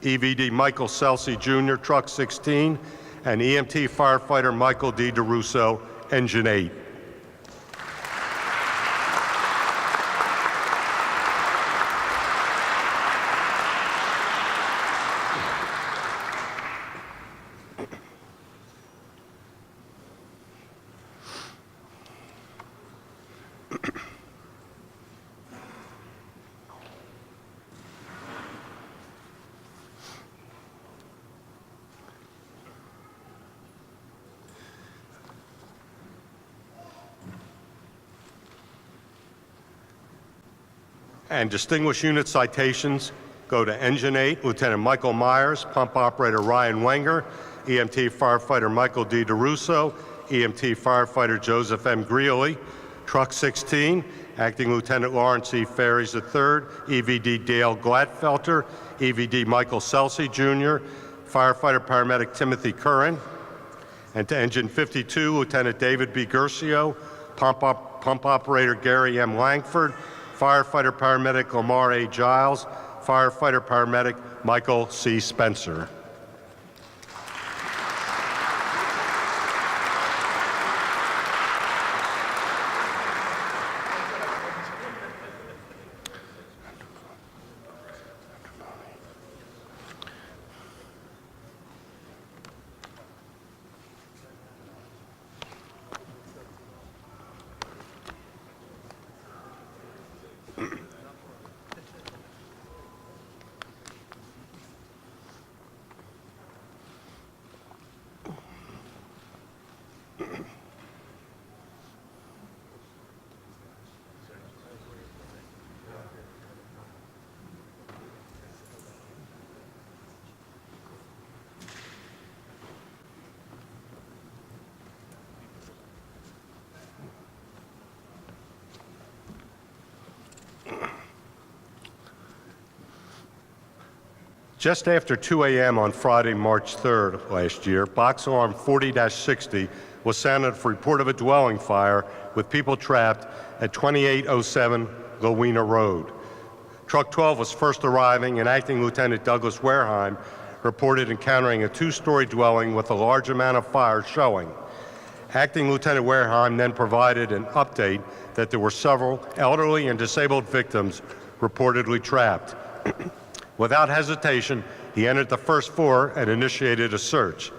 EVD Michael Selsey Jr., Truck 16, and EMT firefighter Michael D. DeRusso, Engine 8. And distinguished unit citations go to Engine 8, Lieutenant Michael Myers, Pump Operator Ryan Wenger, EMT Firefighter Michael D. DeRusso, EMT Firefighter Joseph M. Greeley, Truck 16, Acting Lieutenant Lawrence E. Ferries III, EVD Dale Gladfelter, EVD Michael Selsey Jr., Firefighter Paramedic Timothy Curran, and to Engine 52, Lieutenant David B. Gercio, Pump Operator Gary M. Langford, Firefighter Paramedic Lamar A. Giles, Firefighter Paramedic Michael C. Spencer. Just after 2 a.m. on Friday, March 3rd last year, box alarm 40-60 was sounded for report of a dwelling fire with people trapped at 2807 Gowina Road. Truck 12 was first arriving, and Acting Lieutenant Douglas Wareheim reported encountering a 2-story dwelling with a large amount of fire showing. Acting Lieutenant Wareheim then provided an update that there were several elderly and disabled victims reportedly trapped. Without hesitation, he entered the first floor and initiated a search.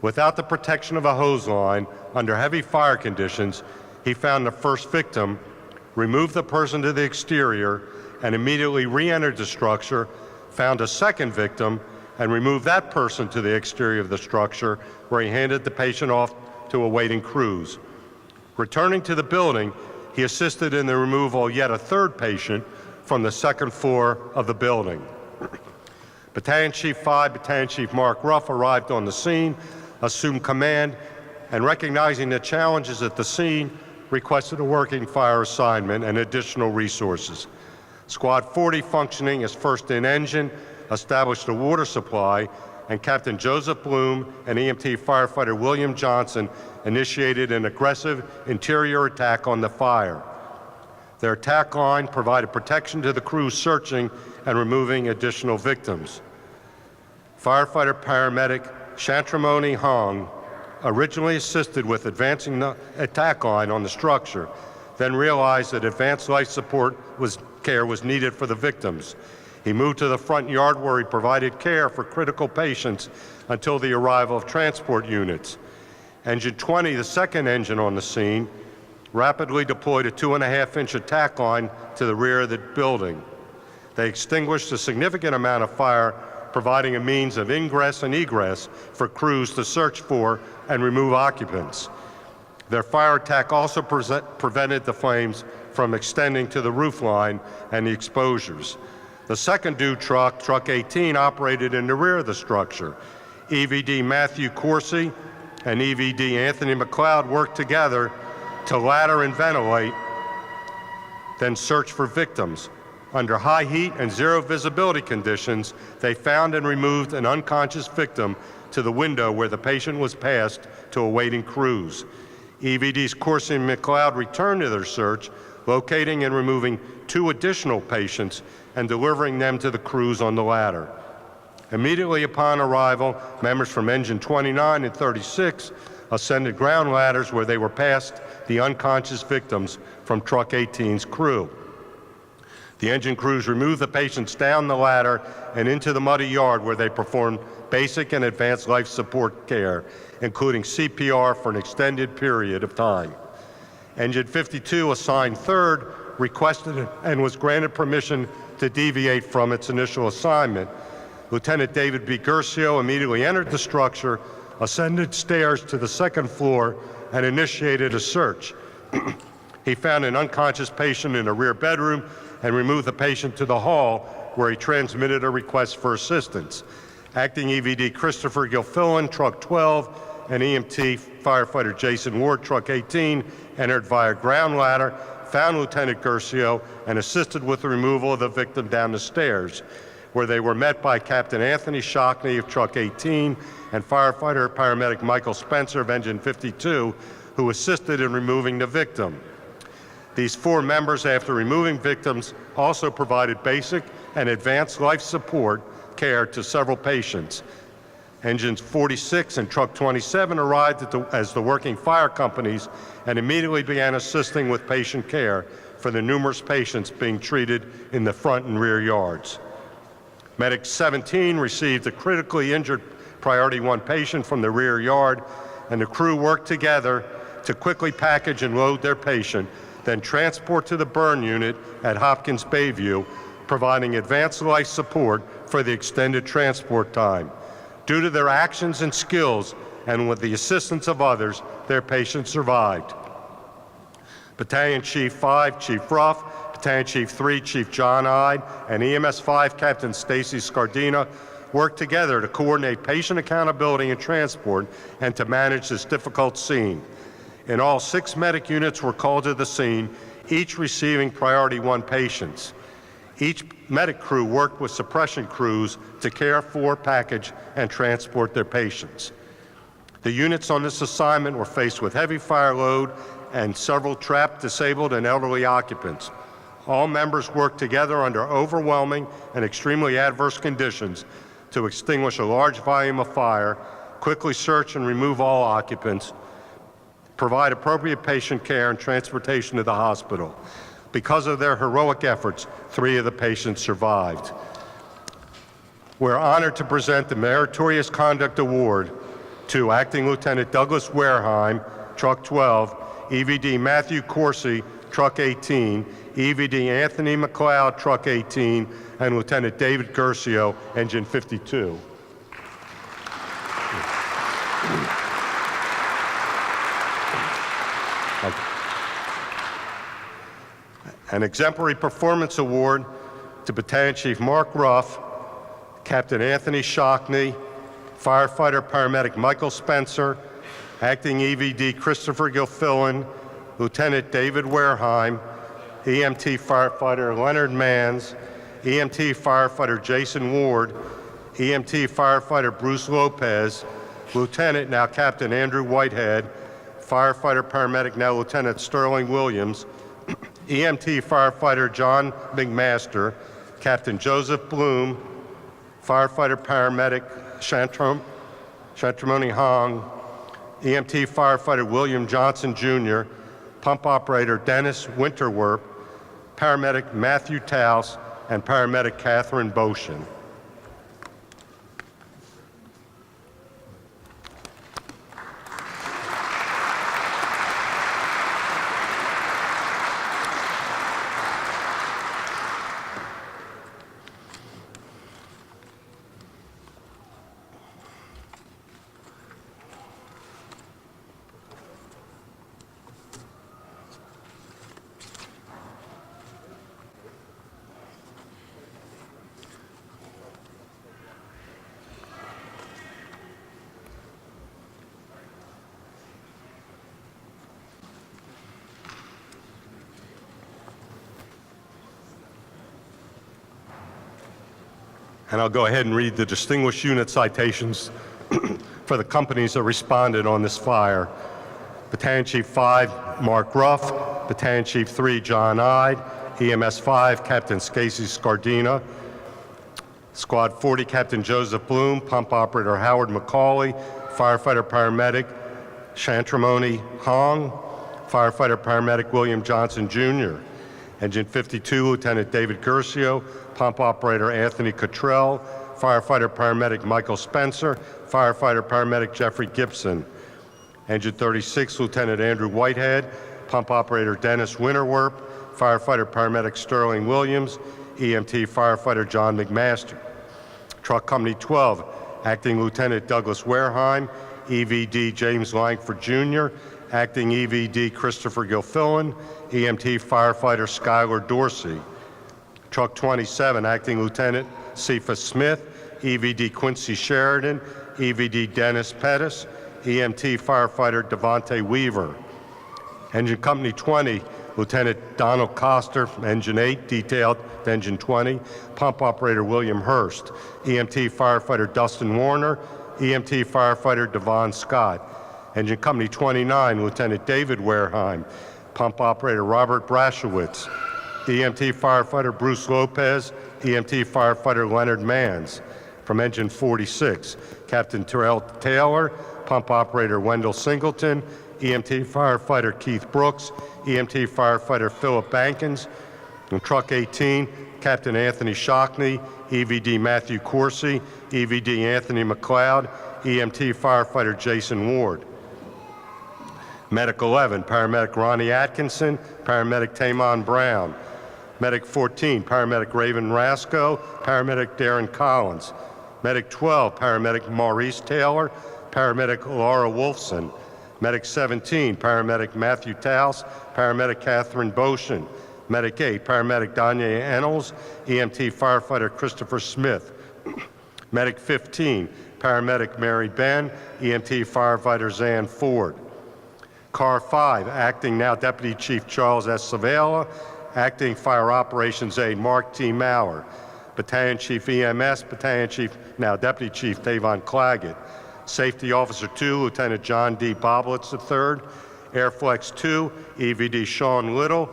Without the protection of a hose line, under heavy fire conditions, he found the first victim, removed the person to the exterior, and immediately re-entered the structure, found a second victim, and removed that person to the exterior of the structure, where he handed the patient off to awaiting crews. Returning to the building, he assisted in the removal of yet a third patient from the second floor of the building. Battalion Chief 5, Battalion Chief Mark Ruff arrived on the scene, assumed command, and recognizing the challenges at the scene, requested a working fire assignment and additional resources. Squad 40, functioning as first in engine, established a water supply, and Captain Joseph Bloom and EMT firefighter William Johnson initiated an aggressive interior attack on the fire. Their attack line provided protection to the crew searching and removing additional victims. Firefighter paramedic Shantramoni Hong originally assisted with advancing the attack line on the structure, then realized that advanced life support care was needed for the victims. He moved to the front yard where he provided care for critical patients until the arrival of transport units. Engine 20, the second engine on the scene, rapidly deployed a 2.5-inch attack line to the rear of the building. They extinguished a significant amount of fire, providing a means of ingress and egress for crews to search for and remove occupants. Their fire attack also prevented the flames from extending to the roof line and the exposures. The second due truck, Truck 18, operated in the rear of the structure. EVD Matthew Coursey and EVD Anthony McLeod worked together to ladder and ventilate, then search for victims. Under high heat and zero visibility conditions, they found and removed an unconscious victim to the window where the patient was passed to awaiting crews. EVD's Coursey and McLeod returned to their search, locating and removing 2 additional patients and delivering them to the crews on the ladder. Immediately upon arrival, members from Engine 29 and 36 ascended ground ladders where they were past the unconscious victims from Truck 18's crew. The engine crews removed the patients down the ladder and into the muddy yard where they performed basic and advanced life support care, including CPR for an extended period of time. Engine 52, assigned third, requested and was granted permission to deviate from its initial assignment. Lieutenant David B. Gercio immediately entered the structure, ascended stairs to the second floor, and initiated a search. He found an unconscious patient in a rear bedroom and removed the patient to the hall, where he transmitted a request for assistance. Acting EVD Christopher Gilfillan, Truck 12, and EMT firefighter Jason Ward, Truck 18, entered via ground ladder, found Lieutenant Gercio, and assisted with the removal of the victim down the stairs, where they were met by Captain Anthony Shockney of Truck 18 and firefighter paramedic Michael Spencer of Engine 52, who assisted in removing the victim. These 4 members, after removing victims, also provided basic and advanced life support care to several patients. Engines 46 and Truck 27 arrived as the working fire companies and immediately began assisting with patient care for the numerous patients being treated in the front and rear yards. Medic 17 received a critically injured Priority 1 patient from the rear yard, and the crew worked together to quickly package and load their patient, then transport to the burn unit at Hopkins Bayview, providing advanced life support for the extended transport time. Due to their actions and skills, and with the assistance of others, their patient survived. Battalion Chief 5, Chief Ruff, Battalion Chief 3, Chief John Ide, and EMS 5 Captain Stacy Scardina worked together to coordinate patient accountability and transport and to manage this difficult scene. In all, 6 medic units were called to the scene, each receiving Priority 1 patients. Each medic crew worked with suppression crews to care for, package, and transport their patients. The units on this assignment were faced with heavy fire load and several trapped, disabled, and elderly occupants. All members worked together under overwhelming and extremely adverse conditions to extinguish a large volume of fire, quickly search and remove all occupants, provide appropriate patient care and transportation to the hospital. Because of their heroic efforts, 3 of the patients survived. We're honored to present the Meritorious Conduct Award to Acting Lieutenant Douglas Wareheim, Truck 12, EVD Matthew Coursey, Truck 18, EVD Anthony McLeod, Truck 18, and Lieutenant David Gercio, Engine 52. An Exemplary Performance Award to Battalion Chief Mark Ruff, Captain Anthony Shockney, firefighter paramedic Michael Spencer, Acting EVD Christopher Gilfillan, Lieutenant David Wareheim, EMT firefighter Leonard Manns, EMT firefighter Jason Ward, EMT firefighter Bruce Lopez, Lieutenant, now Captain Andrew Whitehead, firefighter paramedic, now Lieutenant Sterling Williams, EMT firefighter John McMaster, Captain Joseph Bloom, firefighter paramedic Shantamoni Hong, EMT firefighter William Johnson Jr., pump operator Dennis Winterwerp, paramedic Matthew Taus, and paramedic Catherine Boshin. And I'll go ahead and read the distinguished unit citations for the companies that responded on this fire. Battalion Chief 5, Mark Ruff. Battalion Chief 3, John Ide. EMS 5, Captain Casey Scardina. Squad 40, Captain Joseph Bloom. Pump operator Howard McCauley. Firefighter paramedic Shantamoni Hong. Firefighter paramedic William Johnson Jr. Engine 52, Lieutenant David Gercio. Pump operator Anthony Cottrell, firefighter paramedic Michael Spencer, firefighter paramedic Jeffrey Gibson. Engine 36, Lieutenant Andrew Whitehead, pump operator Dennis Winterwerp, firefighter paramedic Sterling Williams, EMT firefighter John McMaster. Truck Company 12, Acting Lieutenant Douglas Wareheim, EVD James Langford Jr., Acting EVD Christopher Gilfillan, EMT firefighter Skylar Dorsey. Truck 27, Acting Lieutenant Cephas Smith, EVD Quincy Sheridan, EVD Dennis Pettis, EMT firefighter Devontae Weaver. Engine Company 20, Lieutenant Donald Coster, Engine 8, detailed to Engine 20, pump operator William Hurst, EMT firefighter Dustin Warner, EMT firefighter Devon Scott. Engine Company 29, Lieutenant David Wareheim, pump operator Robert Brashowitz, EMT firefighter Bruce Lopez, EMT firefighter Leonard Manns. From Engine 46, Captain Terrell Taylor, pump operator Wendell Singleton, EMT firefighter Keith Brooks, EMT firefighter Philip Bankins. From Truck 18, Captain Anthony Shockney, EVD Matthew Coursey, EVD Anthony McLeod, EMT firefighter Jason Ward. Medic 11, paramedic Ronnie Atkinson, paramedic Tamon Brown. Medic 14, paramedic Raven Rasco, paramedic Darren Collins. Medic 12, paramedic Maurice Taylor, paramedic Laura Wolfson. Medic 17, paramedic Matthew Taus, paramedic Catherine Boshin. Medic 8, paramedic Danya Ennels, EMT firefighter Christopher Smith. Medic 15, paramedic Mary Ben, EMT firefighter Zan Ford. Car 5, acting now Deputy Chief Charles S. Savala, acting Fire Operations Aide Mark T. Maurer. Battalion Chief EMS, Battalion Chief, now Deputy Chief Tavon Claggett. Safety Officer 2, Lieutenant John D. Boblitz III. Air Flex 2, EVD Sean Little.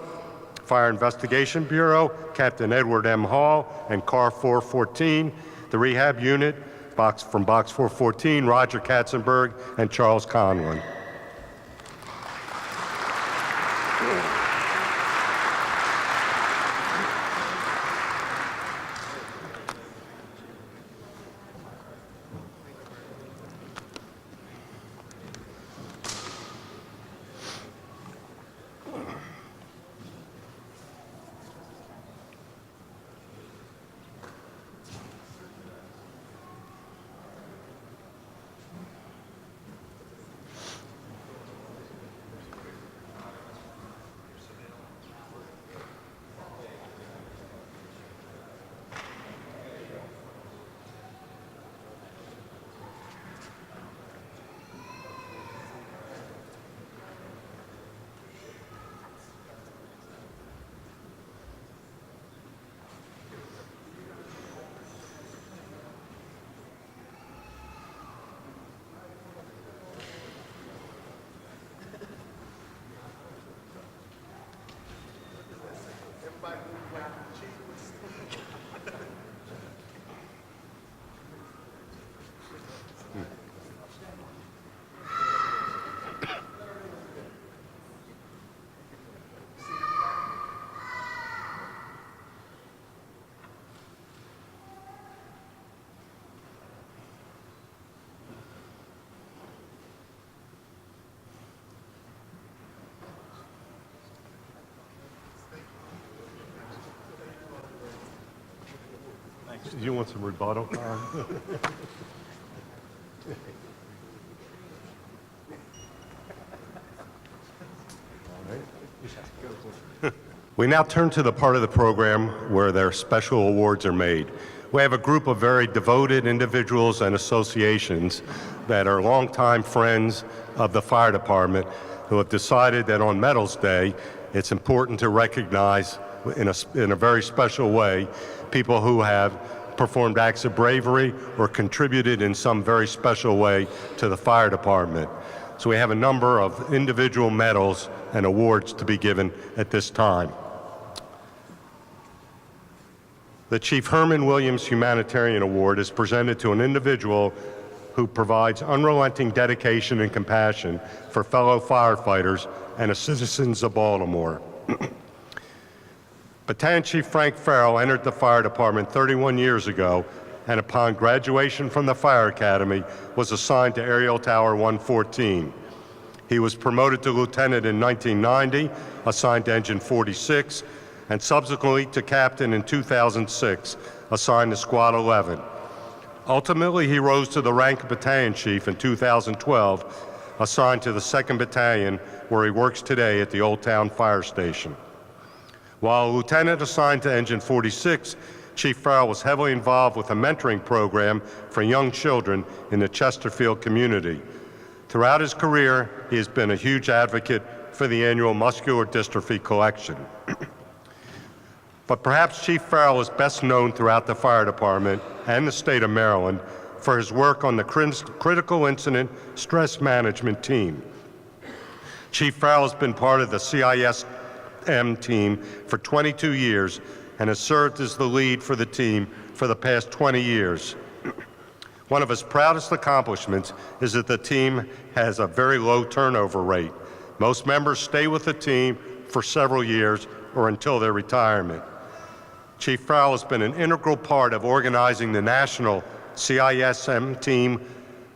Fire Investigation Bureau, Captain Edward M. Hall, and Car 414. The Rehab Unit, from Box 414, Roger Katzenberg and Charles Conlon. You want some rebuttal time? We now turn to the part of the program where their special awards are made. We have a group of very devoted individuals and associations that are longtime friends of the fire department who have decided that on Medals Day, it's important to recognize in a very special way people who have performed acts of bravery or contributed in some very special way to the fire department. So we have a number of individual medals and awards to be given at this time. The Chief Herman Williams Humanitarian Award is presented to an individual who provides unrelenting dedication and compassion for fellow firefighters and the citizens of Baltimore. Battalion Chief Frank Farrell entered the fire department 31 years ago, and upon graduation from the Fire Academy was assigned to Aerial Tower 114. He was promoted to lieutenant in 1990, assigned to Engine 46, and subsequently to captain in 2006, assigned to Squad 11. Ultimately, he rose to the rank of battalion chief in 2012, assigned to the 2nd Battalion, where he works today at the Old Town Fire Station. While a lieutenant assigned to Engine 46, Chief Farrell was heavily involved with a mentoring program for young children in the Chesterfield community. Throughout his career, he has been a huge advocate for the annual muscular dystrophy collection. But perhaps Chief Farrell is best known throughout the fire department and the state of Maryland for his work on the Critical Incident Stress Management Team. Chief Farrell has been part of the CISM team for 22 years and has served as the lead for the team for the past 20 years. One of his proudest accomplishments is that the team has a very low turnover rate. Most members stay with the team for several years or until their retirement. Chief Farrell has been an integral part of organizing the national CISM team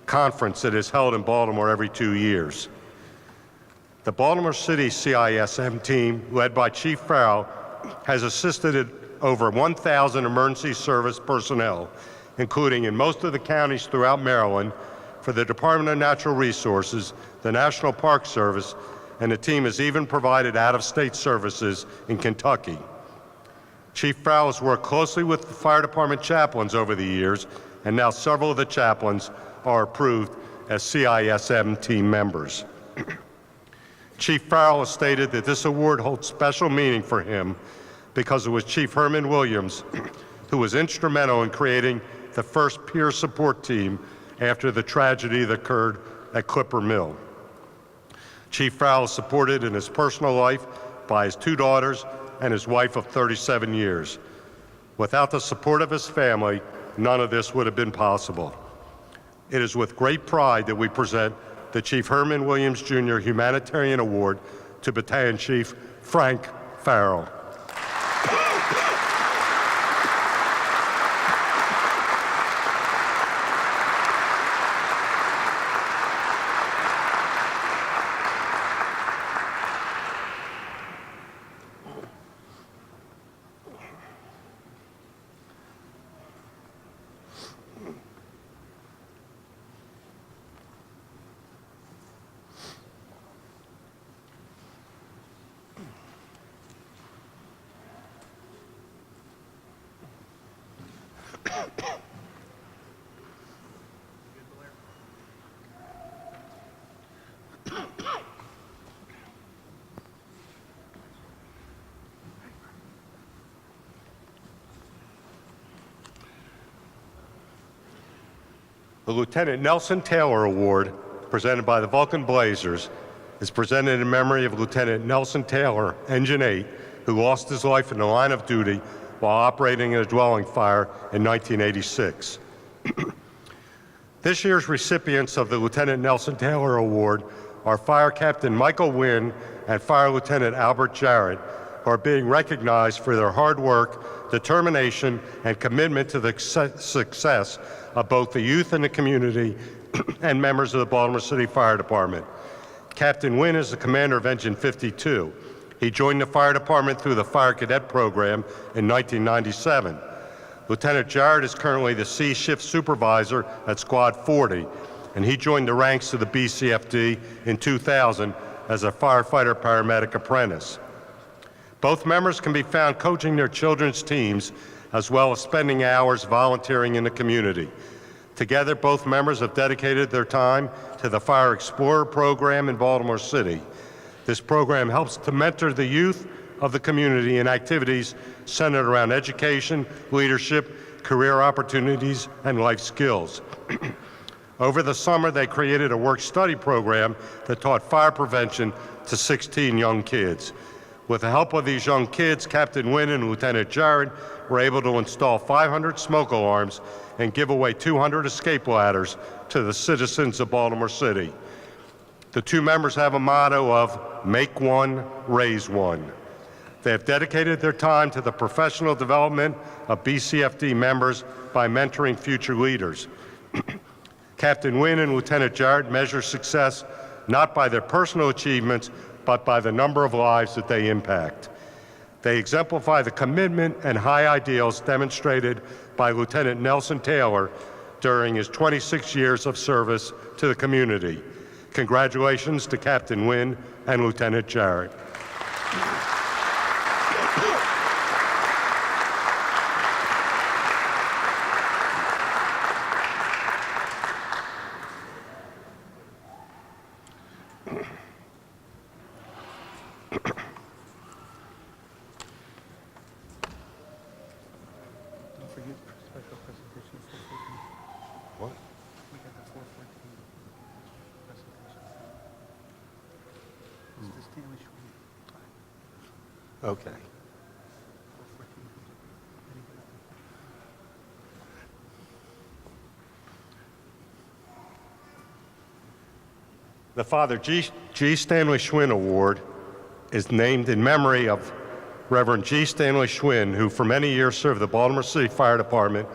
conference that is held in Baltimore every 2 years. The Baltimore City CISM team, led by Chief Farrell, has assisted over 1,000 emergency service personnel, including in most of the counties throughout Maryland, for the Department of Natural Resources, the National Park Service, and the team has even provided out-of-state services in Kentucky. Chief Farrell has worked closely with the fire department chaplains over the years, and now several of the chaplains are approved as CISM team members. Chief Farrell has stated that this award holds special meaning for him because it was Chief Herman Williams who was instrumental in creating the first peer support team after the tragedy that occurred at Clipper Mill. Chief Farrell is supported in his personal life by his 2 daughters and his wife of 37 years. Without the support of his family, none of this would have been possible. It is with great pride that we present the Chief Herman Williams Jr. Humanitarian Award to Battalion Chief Frank Farrell. The Lieutenant Nelson Taylor Award, presented by the Vulcan Blazers, is presented in memory of Lieutenant Nelson Taylor, Engine 8, who lost his life in the line of duty while operating in a dwelling fire in 1986. This year's recipients of the Lieutenant Nelson Taylor Award are Fire Captain Michael Wynn and Fire Lieutenant Albert Jarrett, who are being recognized for their hard work, determination, and commitment to the success of both the youth in the community and members of the Baltimore City Fire Department. Captain Wynn is the commander of Engine 52. He joined the fire department through the Fire Cadet Program in 1997. Lieutenant Jarrett is currently the C Shift Supervisor at Squad 40, and he joined the ranks of the BCFD in 2000 as a firefighter-paramedic apprentice. Both members can be found coaching their children's teams as well as spending hours volunteering in the community. Together, both members have dedicated their time to the Fire Explorer program in Baltimore City. This program helps to mentor the youth of the community in activities centered around education, leadership, career opportunities, and life skills. Over the summer, they created a work-study program that taught fire prevention to 16 young kids. With the help of these young kids, Captain Wynn and Lieutenant Jarrett were able to install 500 smoke alarms and give away 200 escape ladders to the citizens of Baltimore City. The two members have a motto of make one, raise one. They have dedicated their time to the professional development of BCFD members by mentoring future leaders. Captain Wynn and Lieutenant Jarrett measure success not by their personal achievements, but by the number of lives that they impact. They exemplify the commitment and high ideals demonstrated by Lieutenant Nelson Taylor during his 26 years of service to the community. Congratulations to Captain Wynn and Lieutenant Jarrett. Don't forget special presentation for What? We got the 414 presentation. It's the Stanley Schwinn. Okay. 414. The Father G. Stanley Schwinn Award is named in memory of Reverend G. Stanley Schwinn, who for many years served the Baltimore City Fire Department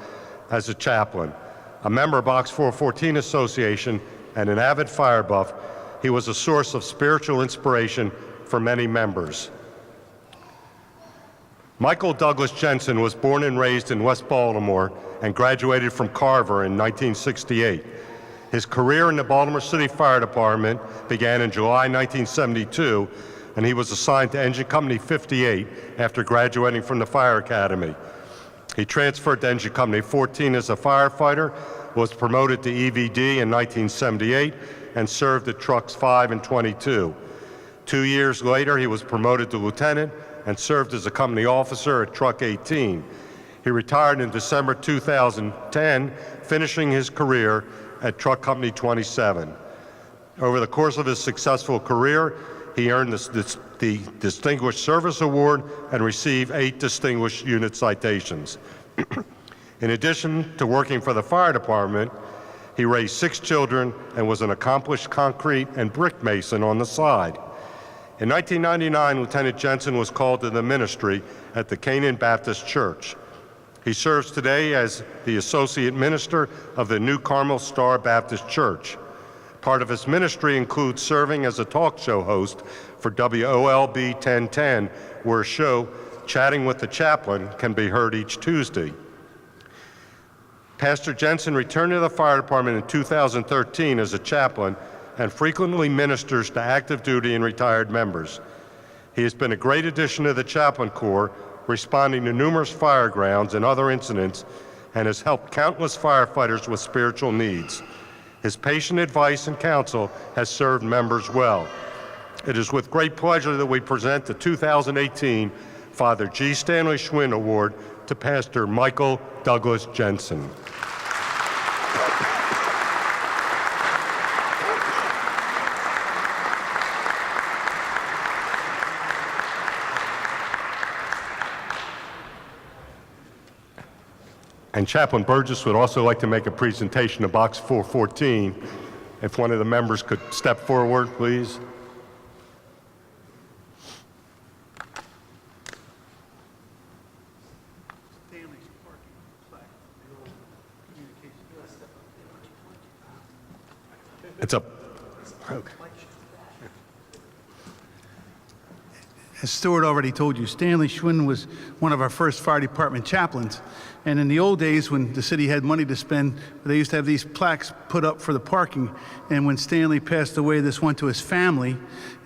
as a chaplain. A member of Box 414 Association and an avid fire buff, he was a source of spiritual inspiration for many members. Michael Douglas Jensen was born and raised in West Baltimore and graduated from Carver in 1968. His career in the Baltimore City Fire Department began in July 1972, and he was assigned to Engine Company 58 after graduating from the Fire Academy. He transferred to Engine Company 14 as a firefighter, was promoted to EVD in 1978, and served at Trucks 5 and 22. 2 years later, he was promoted to lieutenant and served as a company officer at Truck 18. He retired in December 2010, finishing his career at Truck Company 27. Over the course of his successful career, he earned the Distinguished Service Award and received 8 Distinguished Unit Citations. In addition to working for the fire department, he raised 6 children and was an accomplished concrete and brick mason on the side. In 1999, Lieutenant Jensen was called to the ministry at the Canaan Baptist Church. He serves today as the Associate Minister of the New Carmel Star Baptist Church. Part of his ministry includes serving as a talk show host for WOLB 1010, where a show, Chatting with the Chaplain, can be heard each Tuesday. Pastor Jensen returned to the fire department in 2013 as a chaplain and frequently ministers to active duty and retired members. He has been a great addition to the chaplain corps, responding to numerous fire grounds and other incidents, and has helped countless firefighters with spiritual needs. His patient advice and counsel has served members well. It is with great pleasure that we present the 2018 Father G. Stanley Schwinn Award to Pastor Michael Douglas Jensen. And Chaplain Burgess would also like to make a presentation to Box 414. If one of the members could step forward, please. It's up. Okay. As Stuart already told you, Stanley Schwinn was one of our first fire department chaplains. And in the old days, when the city had money to spend, they used to have these plaques put up for the parking. And when Stanley passed away, this went to his family,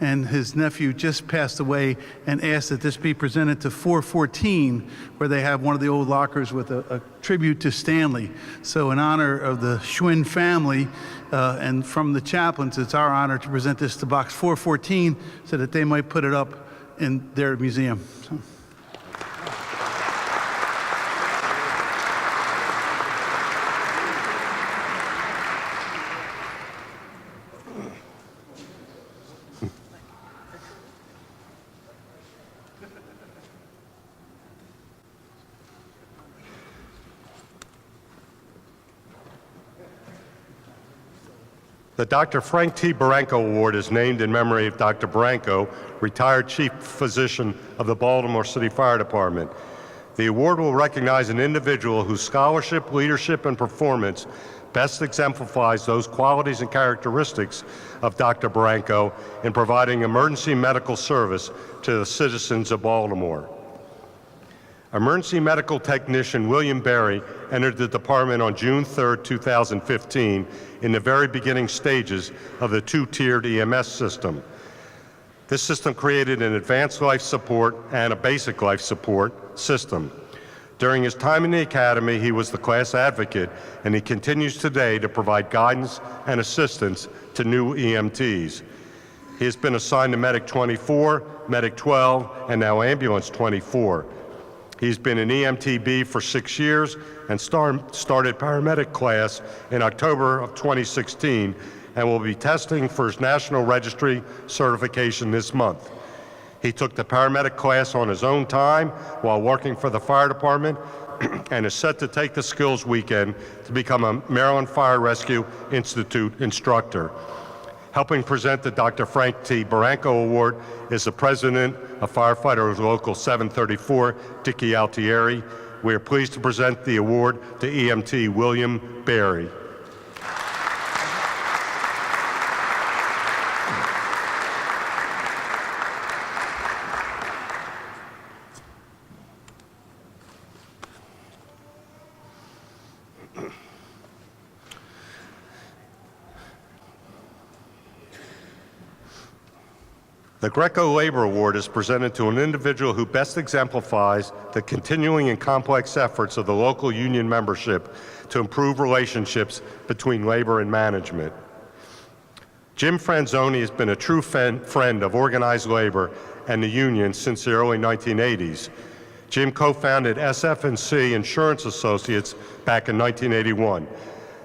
and his nephew just passed away and asked that this be presented to 414, where they have one of the old lockers with a tribute to Stanley. So in honor of the Schwinn family and from the chaplains, it's our honor to present this to box 414 so that they might put it up in their museum. So. The Dr. Frank T. Baranco Award is named in memory of Dr. Baranco, retired chief physician of the Baltimore City Fire Department. The award will recognize an individual whose scholarship, leadership, and performance best exemplifies those qualities and characteristics of Dr. Baranco in providing emergency medical service to the citizens of Baltimore. Emergency medical technician William Berry entered the department on June 3, 2015, in the very beginning stages of the two-tiered EMS system. This system created an advanced life support and a basic life support system. During his time in the academy, he was the class advocate, and he continues today to provide guidance and assistance to new EMTs. He has been assigned to Medic 24, Medic 12, and now Ambulance 24. He's been an EMTB for 6 years and started paramedic class in October of 2016 and will be testing for his National Registry certification this month. He took the paramedic class on his own time while working for the fire department and is set to take the skills weekend to become a Maryland Fire Rescue Institute instructor. Helping present the Dr. Frank T. Baranco Award is the president of Firefighters Local 734, Dicky Altieri. We are pleased to present the award to EMT William Berry. The Greco Labor Award is presented to an individual who best exemplifies the continuing and complex efforts of the local union membership to improve relationships between labor and management. Jim Franzoni has been a true friend of organized labor and the union since the early 1980s. Jim co-founded SF&C Insurance Associates back in 1981.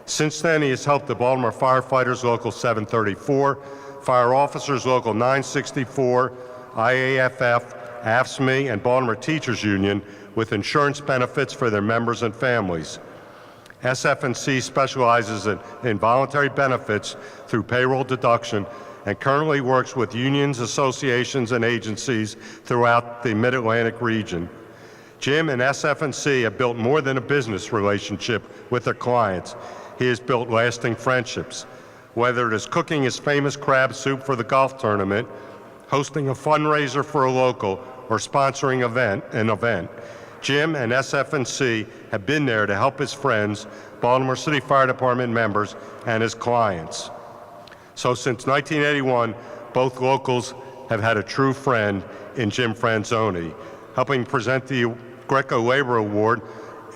Since then, he has helped the Baltimore Firefighters Local 734, Fire Officers Local 964, IAFF, AFSCME, and Baltimore Teachers Union with insurance benefits for their members and families. SF&C specializes in voluntary benefits through payroll deduction and currently works with unions, associations, and agencies throughout the Mid-Atlantic region. Jim and SF&C have built more than a business relationship with their clients. He has built lasting friendships. Whether it is cooking his famous crab soup for the golf tournament, hosting a fundraiser for a local, or sponsoring an event, Jim and SF&C have been there to help his friends, Baltimore City Fire Department members, and his clients. So since 1981, both locals have had a true friend in Jim Franzoni. Helping present the Greco Labor Award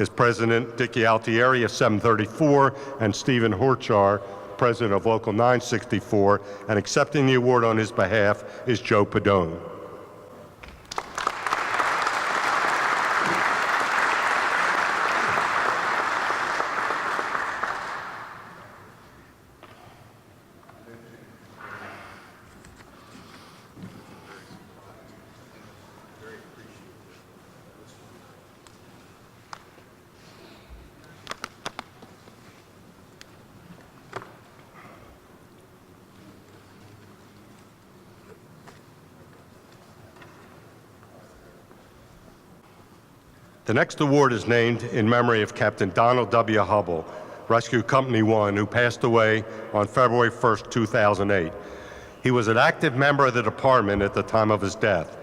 is President Dicky Altieri of 734 and Stephen Horchar, President of Local 964, and accepting the award on his behalf is Joe Padone. The next award is named in memory of Captain Donald W. Hubble, Rescue Company 1, who passed away on February 1st, 2008. He was an active member of the department at the time of his death.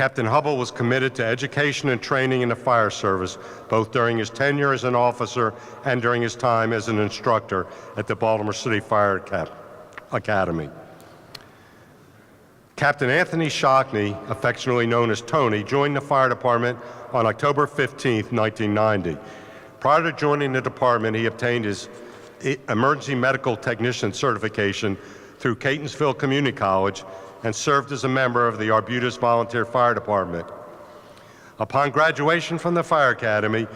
Captain Hubble was committed to education and training in the fire service, both during his tenure as an officer and during his time as an instructor at the Baltimore City Fire Academy. Captain Anthony Shockney, affectionately known as Tony, joined the fire department on October 15, 1990. Prior to joining the department, he obtained his emergency medical technician certification through Catonsville Community College and served as a member of the Arbutus Volunteer Fire Department. Upon graduation from the Fire Academy,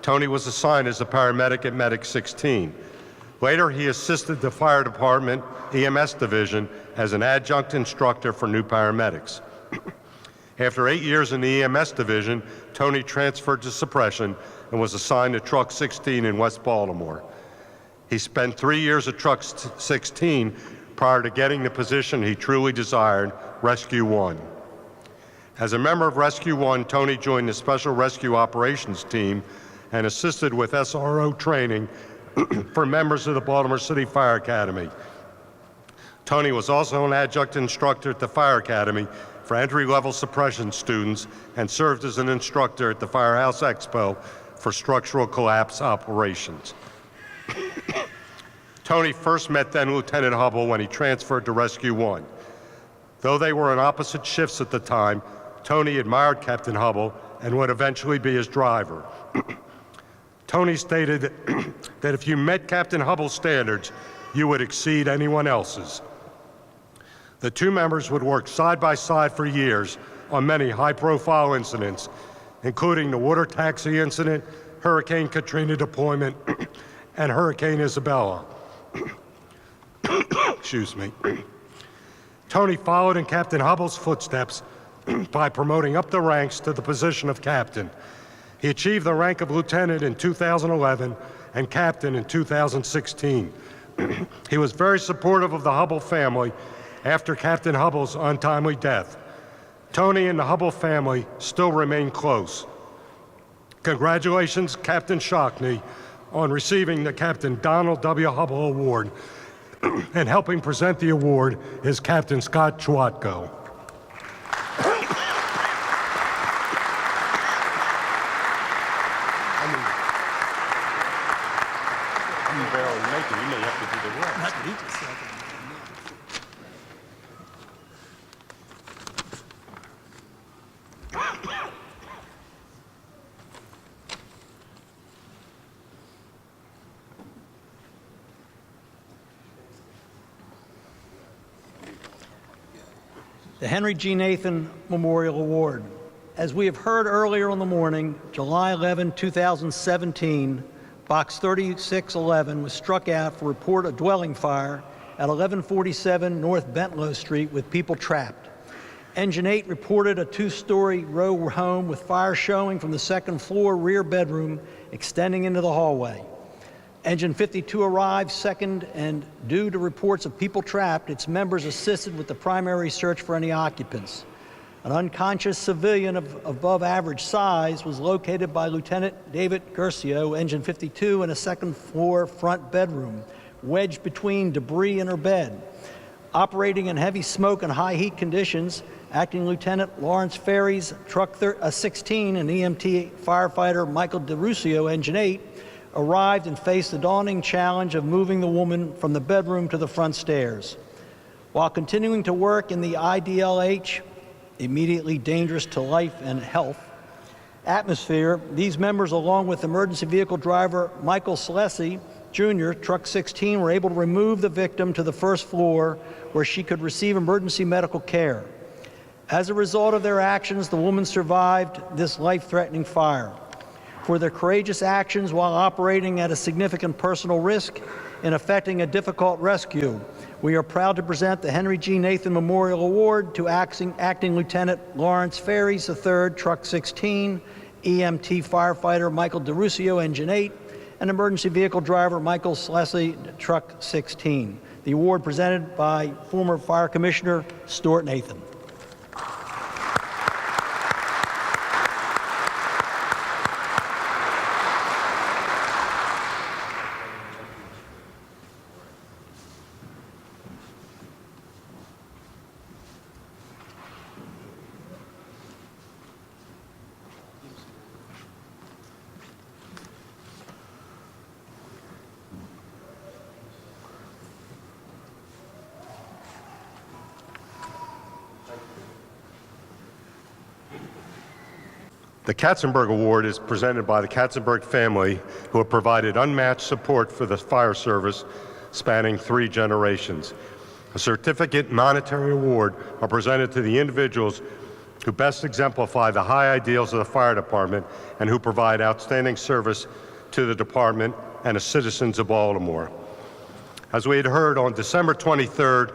Tony was assigned as a paramedic at Medic 16. Later, he assisted the Fire Department EMS Division as an adjunct instructor for new paramedics. After 8 years in the EMS Division, Tony transferred to suppression and was assigned to Truck 16 in West Baltimore. He spent 3 years at Truck 16 prior to getting the position he truly desired, Rescue 1. As a member of Rescue 1, Tony joined the Special Rescue Operations Team and assisted with SRO training for members of the Baltimore City Fire Academy. Tony was also an adjunct instructor at the Fire Academy for entry-level suppression students and served as an instructor at the Firehouse Expo for structural collapse operations. Tony first met then Lieutenant Hubble when he transferred to Rescue 1. Though they were on opposite shifts at the time, Tony admired Captain Hubble and would eventually be his driver. Tony stated that if you met Captain Hubble's standards, you would exceed anyone else's. The two members would work side by side for years on many high-profile incidents, including the water taxi incident, Hurricane Katrina deployment, and Hurricane Isabella. Excuse me. Tony followed in Captain Hubble's footsteps by promoting up the ranks to the position of captain. He achieved the rank of lieutenant in 2011 and captain in 2016. He was very supportive of the Hubble family after Captain Hubble's untimely death. Tony and the Hubble family still remain close. Congratulations, Captain Shockney, on receiving the Captain Donald W. Hubble Award, and helping present the award is Captain Scott Chwatko. I'm barely making, you may have to do the rest. The Henry G. Nathan Memorial Award. As we have heard earlier in the morning, July 11, 2017, Box 3611 was struck out for report of dwelling fire at 1147 North Bentlow Street with people trapped. Engine 8 reported a two-story row home with fire showing from the second floor rear bedroom extending into the hallway. Engine 52 arrived second, and due to reports of people trapped, its members assisted with the primary search for any occupants. An unconscious civilian of above average size was located by Lieutenant David Gercio, Engine 52, in a second floor front bedroom, wedged between debris in her bed. Operating in heavy smoke and high heat conditions, Acting Lieutenant Lawrence Ferry's Truck 16 and EMT firefighter Michael DeRusio, Engine 8, arrived and faced the daunting challenge of moving the woman from the bedroom to the front stairs. While continuing to work in the IDLH, immediately dangerous to life and health, atmosphere, these members, along with emergency vehicle driver Michael Slessy, Jr., Truck 16, were able to remove the victim to the first floor where she could receive emergency medical care. As a result of their actions, the woman survived this life-threatening fire. For their courageous actions while operating at a significant personal risk in effecting a difficult rescue, we are proud to present the Henry G. Nathan Memorial Award to Acting Lieutenant Lawrence Ferries III, Truck 16, EMT firefighter Michael DeRusio, Engine 8, and emergency vehicle driver Michael Slessy, Truck 16. The award presented by former Fire Commissioner Stuart Nathan. The Katzenberg Award is presented by the Katzenberg family, who have provided unmatched support for the fire service spanning 3 generations. A certificate and monetary award are presented to the individuals who best exemplify the high ideals of the fire department and who provide outstanding service to the department and the citizens of Baltimore. As we had heard on December 23rd,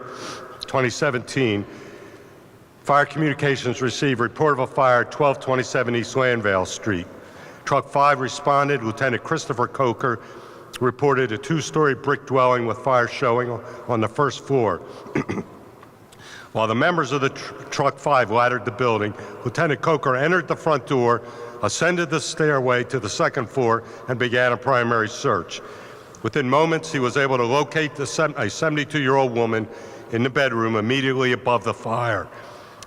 2017, Fire Communications received a report of a fire at 1227 East Landvale Street. Truck 5 responded. Lieutenant Christopher Coker reported a 2-story brick dwelling with fire showing on the first floor. While the members of the Truck 5 laddered the building, Lieutenant Coker entered the front door, ascended the stairway to the second floor, and began a primary search. Within moments, he was able to locate a 72-year-old woman in the bedroom immediately above the fire.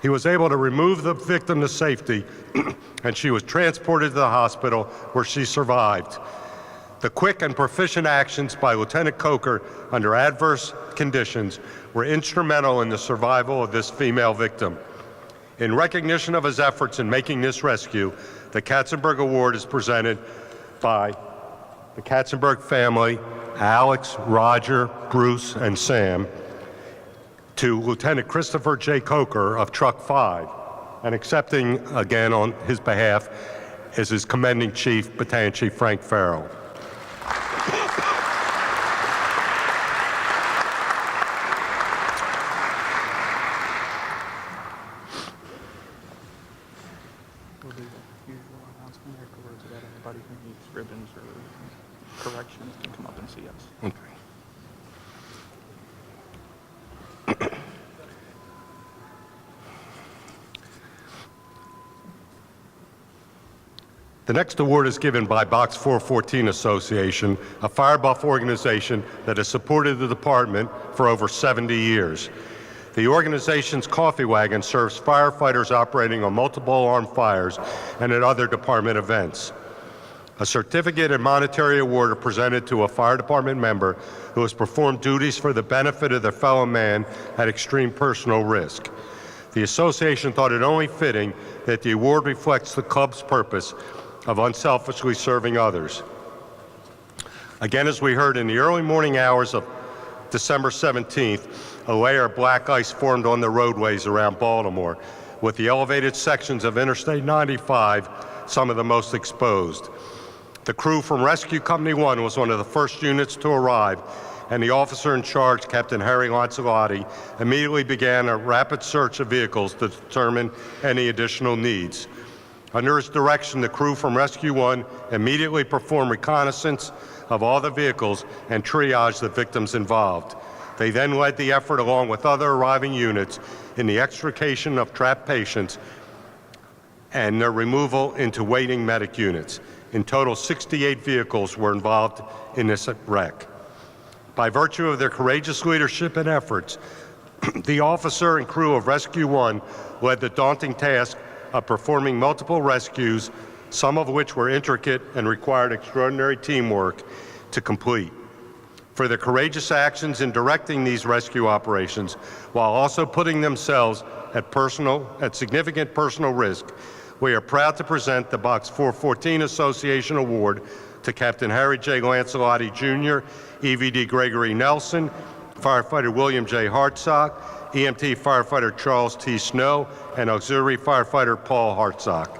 He was able to remove the victim to safety, and she was transported to the hospital, where she survived. The quick and proficient actions by Lieutenant Coker under adverse conditions were instrumental in the survival of this female victim. In recognition of his efforts in making this rescue, the Katzenberg Award is presented by the Katzenberg family, Alex, Roger, Bruce, and Sam, to Lieutenant Christopher J. Coker of Truck 5, and accepting again on his behalf is his commending chief, Battalion Chief Frank Farrell. We'll do the usual announcement afterwards about anybody who needs ribbons or corrections can come up and see us. Okay. The next award is given by Box 414 Association, a fire buff organization that has supported the department for over 70 years. The organization's coffee wagon serves firefighters operating on multiple alarm fires and at other department events. A certificate and monetary award are presented to a fire department member who has performed duties for the benefit of their fellow man at extreme personal risk. The association thought it only fitting that the award reflects the club's purpose of unselfishly serving others. Again, as we heard in the early morning hours of December 17th, a layer of black ice formed on the roadways around Baltimore, with the elevated sections of Interstate 95 some of the most exposed. The crew from Rescue Company 1 was one of the first units to arrive, and the officer in charge, Captain Harry Lancelotti, immediately began a rapid search of vehicles to determine any additional needs. Under his direction, the crew from Rescue 1 immediately performed reconnaissance of all the vehicles and triaged the victims involved. They then led the effort along with other arriving units in the extrication of trapped patients and their removal into waiting medic units. In total, 68 vehicles were involved in this wreck. By virtue of their courageous leadership and efforts, the officer and crew of Rescue 1 led the daunting task of performing multiple rescues, some of which were intricate and required extraordinary teamwork to complete. For their courageous actions in directing these rescue operations, while also putting themselves at significant personal risk, we are proud to present the Box 414 Association Award to Captain Harry J. Lancelotti Jr., EVD Gregory Nelson, Firefighter William J. Hartsock, EMT Firefighter Charles T. Snow, and Auxiliary Firefighter Paul Hartsock.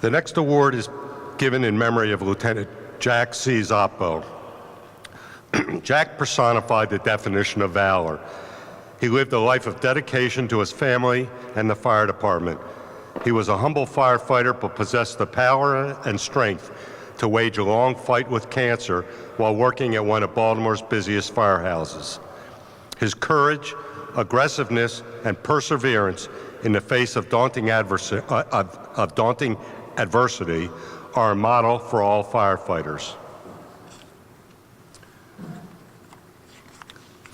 The next award is given in memory of Lieutenant Jack C. Zoppo. Jack personified the definition of valor. He lived a life of dedication to his family and the fire department. He was a humble firefighter, but possessed the power and strength to wage a long fight with cancer while working at one of Baltimore's busiest firehouses. His courage, aggressiveness, and perseverance in the face of daunting adversity are a model for all firefighters.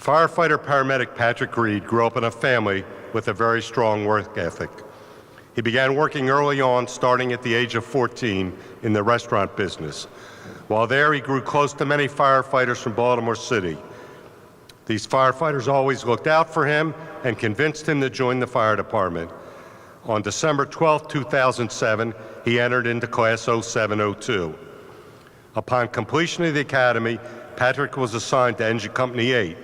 Firefighter-paramedic Patrick Reed grew up in a family with a very strong work ethic. He began working early on, starting at the age of 14 in the restaurant business. While there, he grew close to many firefighters from Baltimore City. These firefighters always looked out for him and convinced him to join the fire department. On December 12, 2007, he entered into Class 0702. Upon completion of the academy, Patrick was assigned to Engine Company 8.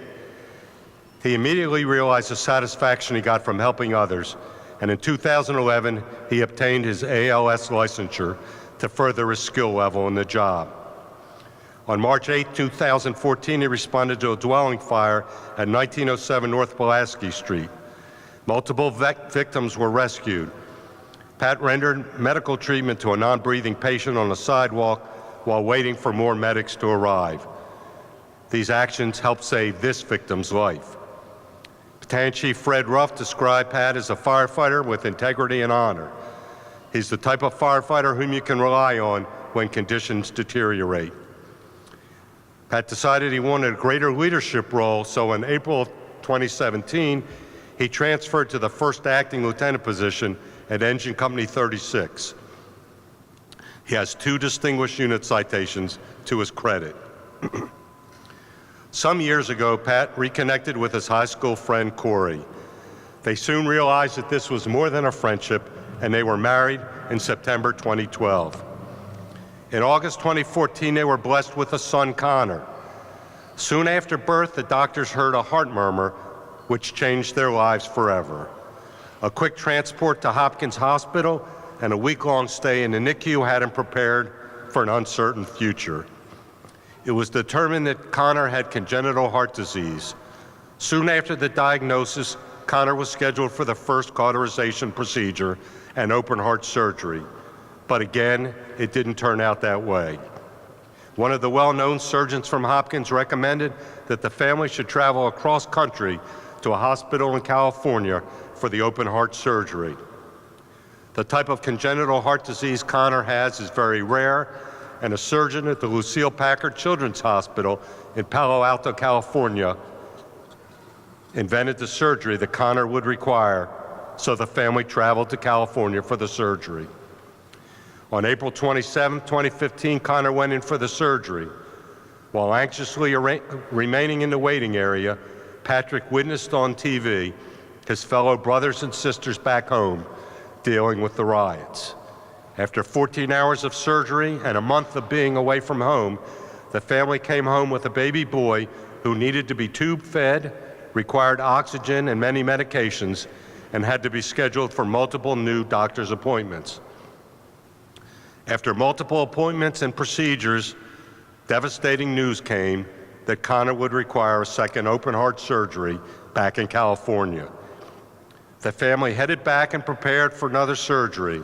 He immediately realized the satisfaction he got from helping others, and in 2011, he obtained his ALS licensure to further his skill level in the job. On March 8, 2014, he responded to a dwelling fire at 1907 North Pulaski Street. Multiple victims were rescued. Pat rendered medical treatment to a non-breathing patient on the sidewalk while waiting for more medics to arrive. These actions helped save this victim's life. Battalion Chief Fred Ruff described Pat as a firefighter with integrity and honor. He's the type of firefighter whom you can rely on when conditions deteriorate. Pat decided he wanted a greater leadership role, so in April of 2017, he transferred to the first acting lieutenant position at Engine Company 36. He has 2 distinguished unit citations to his credit. Some years ago, Pat reconnected with his high school friend, Corey. They soon realized that this was more than a friendship, and they were married in September 2012. In August 2014, they were blessed with a son, Connor. Soon after birth, the doctors heard a heart murmur, which changed their lives forever. A quick transport to Hopkins Hospital and a week-long stay in the NICU had him prepared for an uncertain future. It was determined that Connor had congenital heart disease. Soon after the diagnosis, Connor was scheduled for the first cauterization procedure and open heart surgery. But again, it didn't turn out that way. One of the well-known surgeons from Hopkins recommended that the family should travel across country to a hospital in California for the open heart surgery. The type of congenital heart disease Connor has is very rare, and a surgeon at the Lucille Packard Children's Hospital in Palo Alto, California, invented the surgery that Connor would require, so the family traveled to California for the surgery. On April 27, 2015, Connor went in for the surgery. While anxiously remaining in the waiting area, Patrick witnessed on TV his fellow brothers and sisters back home dealing with the riots. After 14 hours of surgery and a month of being away from home, the family came home with a baby boy who needed to be tube-fed, required oxygen and many medications, and had to be scheduled for multiple new doctor's appointments. After multiple appointments and procedures, devastating news came that Connor would require a second open heart surgery back in California. The family headed back and prepared for another surgery.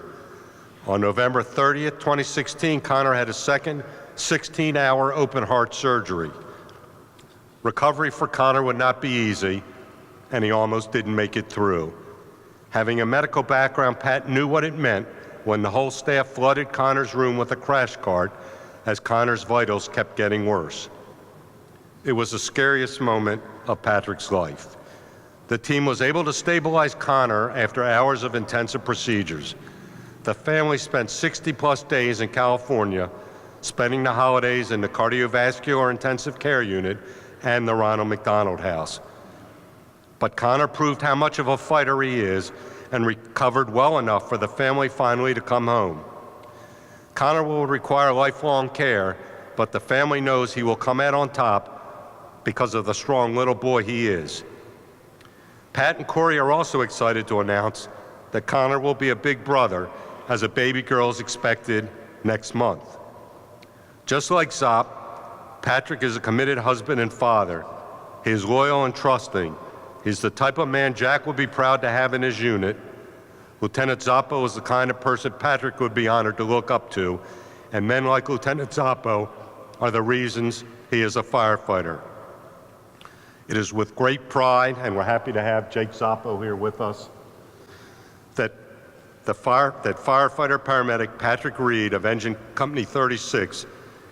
On November 30th, 2016, Connor had a second 16-hour open heart surgery. Recovery for Connor would not be easy, and he almost didn't make it through. Having a medical background, Pat knew what it meant when the whole staff flooded Connor's room with a crash cart as Connor's vitals kept getting worse. It was the scariest moment of Patrick's life. The team was able to stabilize Connor after hours of intensive procedures. The family spent 60-plus days in California, spending the holidays in the cardiovascular intensive care unit and the Ronald McDonald House. But Connor proved how much of a fighter he is and recovered well enough for the family finally to come home. Connor will require lifelong care, but the family knows he will come out on top because of the strong little boy he is. Pat and Corey are also excited to announce that Connor will be a big brother, as a baby girl is expected next month. Just like Zop, Patrick is a committed husband and father. He is loyal and trusting. He's the type of man Jack would be proud to have in his unit. Lieutenant Zoppo is the kind of person Patrick would be honored to look up to, and men like Lieutenant Zoppo are the reasons he is a firefighter. It is with great pride, and we're happy to have Jake Zoppo here with us, that firefighter paramedic Patrick Reed of Engine Company 36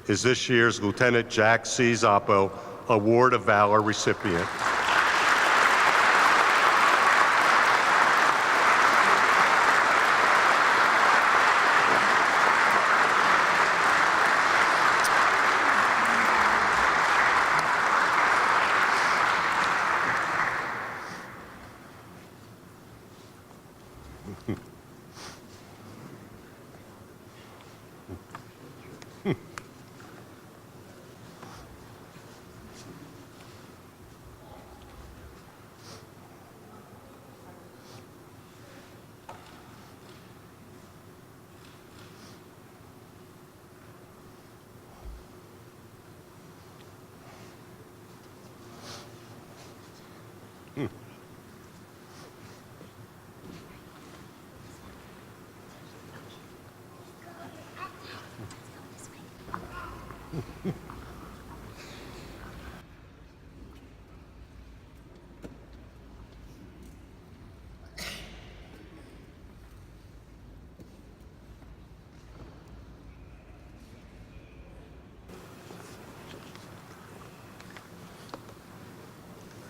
is this year's Lieutenant Jack C. Zoppo Award of Valor recipient.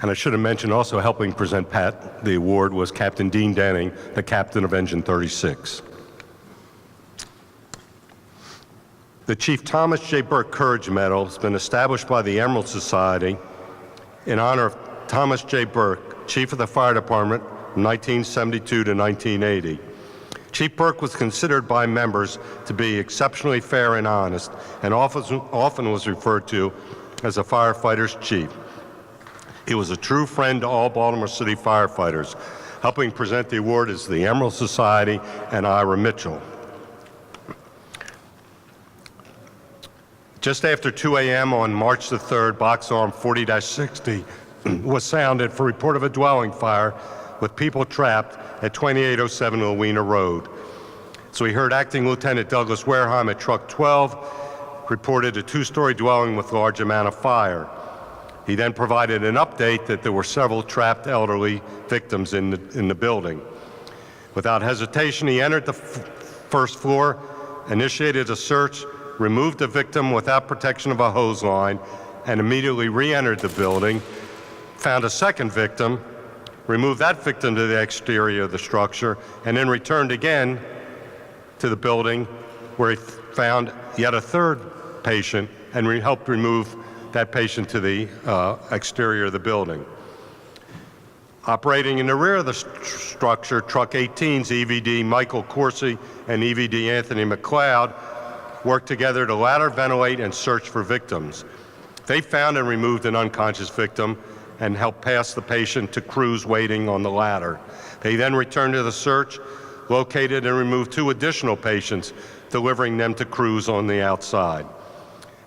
And I should have mentioned also helping present Pat the award was Captain Dean Denning, the captain of Engine 36. The Chief Thomas J. Burke Courage Medal has been established by the Emerald Society in honor of Thomas J. Burke, Chief of the Fire Department from 1972 to 1980. Chief Burke was considered by members to be exceptionally fair and honest, and often was referred to as a firefighter's chief. He was a true friend to all Baltimore City firefighters. Helping present the award is the Emerald Society and Ira Mitchell. Just after 2 a.m. on March the 3rd, box alarm 40-60 was sounded for report of a dwelling fire with people trapped at 2807 Rowena Road. So we heard Acting Lieutenant Douglas Wareheim at Truck 12 reported a two-story dwelling with large amount of fire. He then provided an update that there were several trapped elderly victims in the building. Without hesitation, he entered the first floor, initiated a search, removed the victim without protection of a hose line, and immediately re-entered the building, found a second victim, removed that victim to the exterior of the structure, and then returned again to the building where he found yet a third patient and helped remove that patient to the exterior of the building. Operating in the rear of the structure, Truck 18's EVD Michael Corsi and EVD Anthony McLeod worked together to ladder, ventilate, and search for victims. They found and removed an unconscious victim and helped pass the patient to crews waiting on the ladder. They then returned to the search, located and removed two additional patients, delivering them to crews on the outside.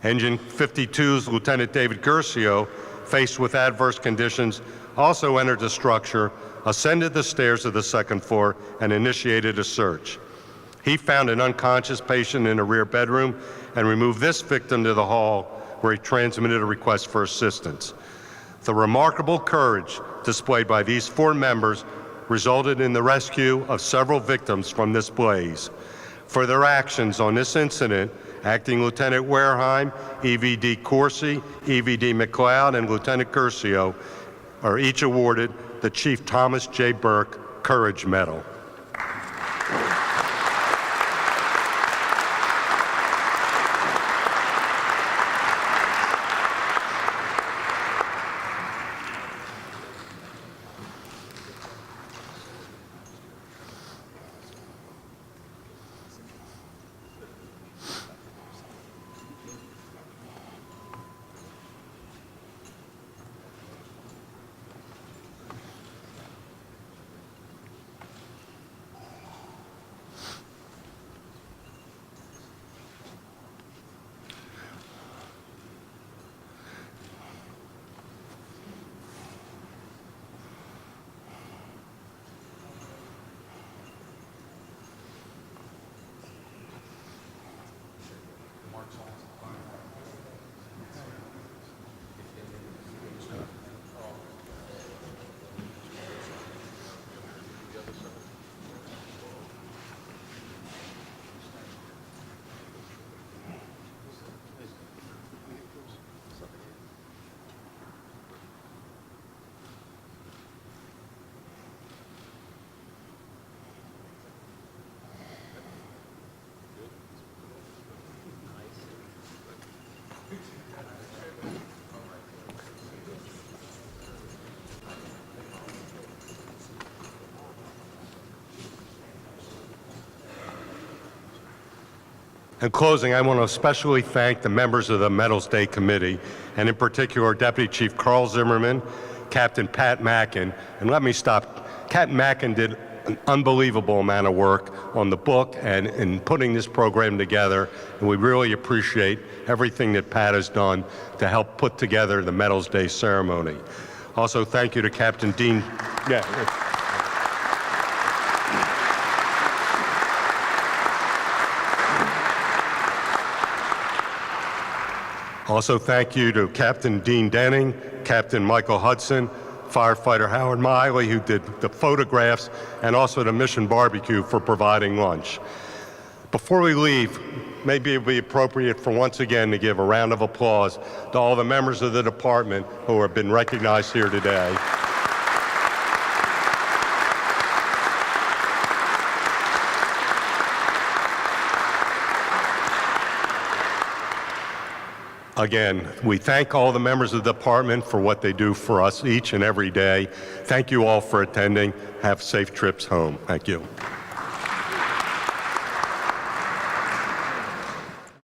Engine 52's Lieutenant David Gercio, faced with adverse conditions, also entered the structure, ascended the stairs of the second floor, and initiated a search. He found an unconscious patient in a rear bedroom and removed this victim to the hall, where he transmitted a request for assistance. The remarkable courage displayed by these four members resulted in the rescue of several victims from this blaze. For their actions on this incident, Acting Lieutenant Wareheim, EVD Corsi, EVD McLeod, and Lieutenant Gercio are each awarded the Chief Thomas J. Burke Courage Medal. In closing, I want to especially thank the members of the Medals Day Committee, and in particular Deputy Chief Carl Zimmerman, Captain Pat Mackin, and let me stop. Captain Mackin did an unbelievable amount of work on the book and in putting this program together, and we really appreciate everything that Pat has done to help put together the Medals Day ceremony. Also, thank you to Captain Dean. Also, thank you to Captain Dean Denning, Captain Michael Hudson, Firefighter Howard Miley, who did the photographs, and also to Mission Barbecue for providing lunch. Before we leave, maybe it would be appropriate for once again to give a round of applause to all the members of the department who have been recognized here today. Again, we thank all the members of the department for what they do for us each and every day. Thank you all for attending. Have safe trips home. Thank you.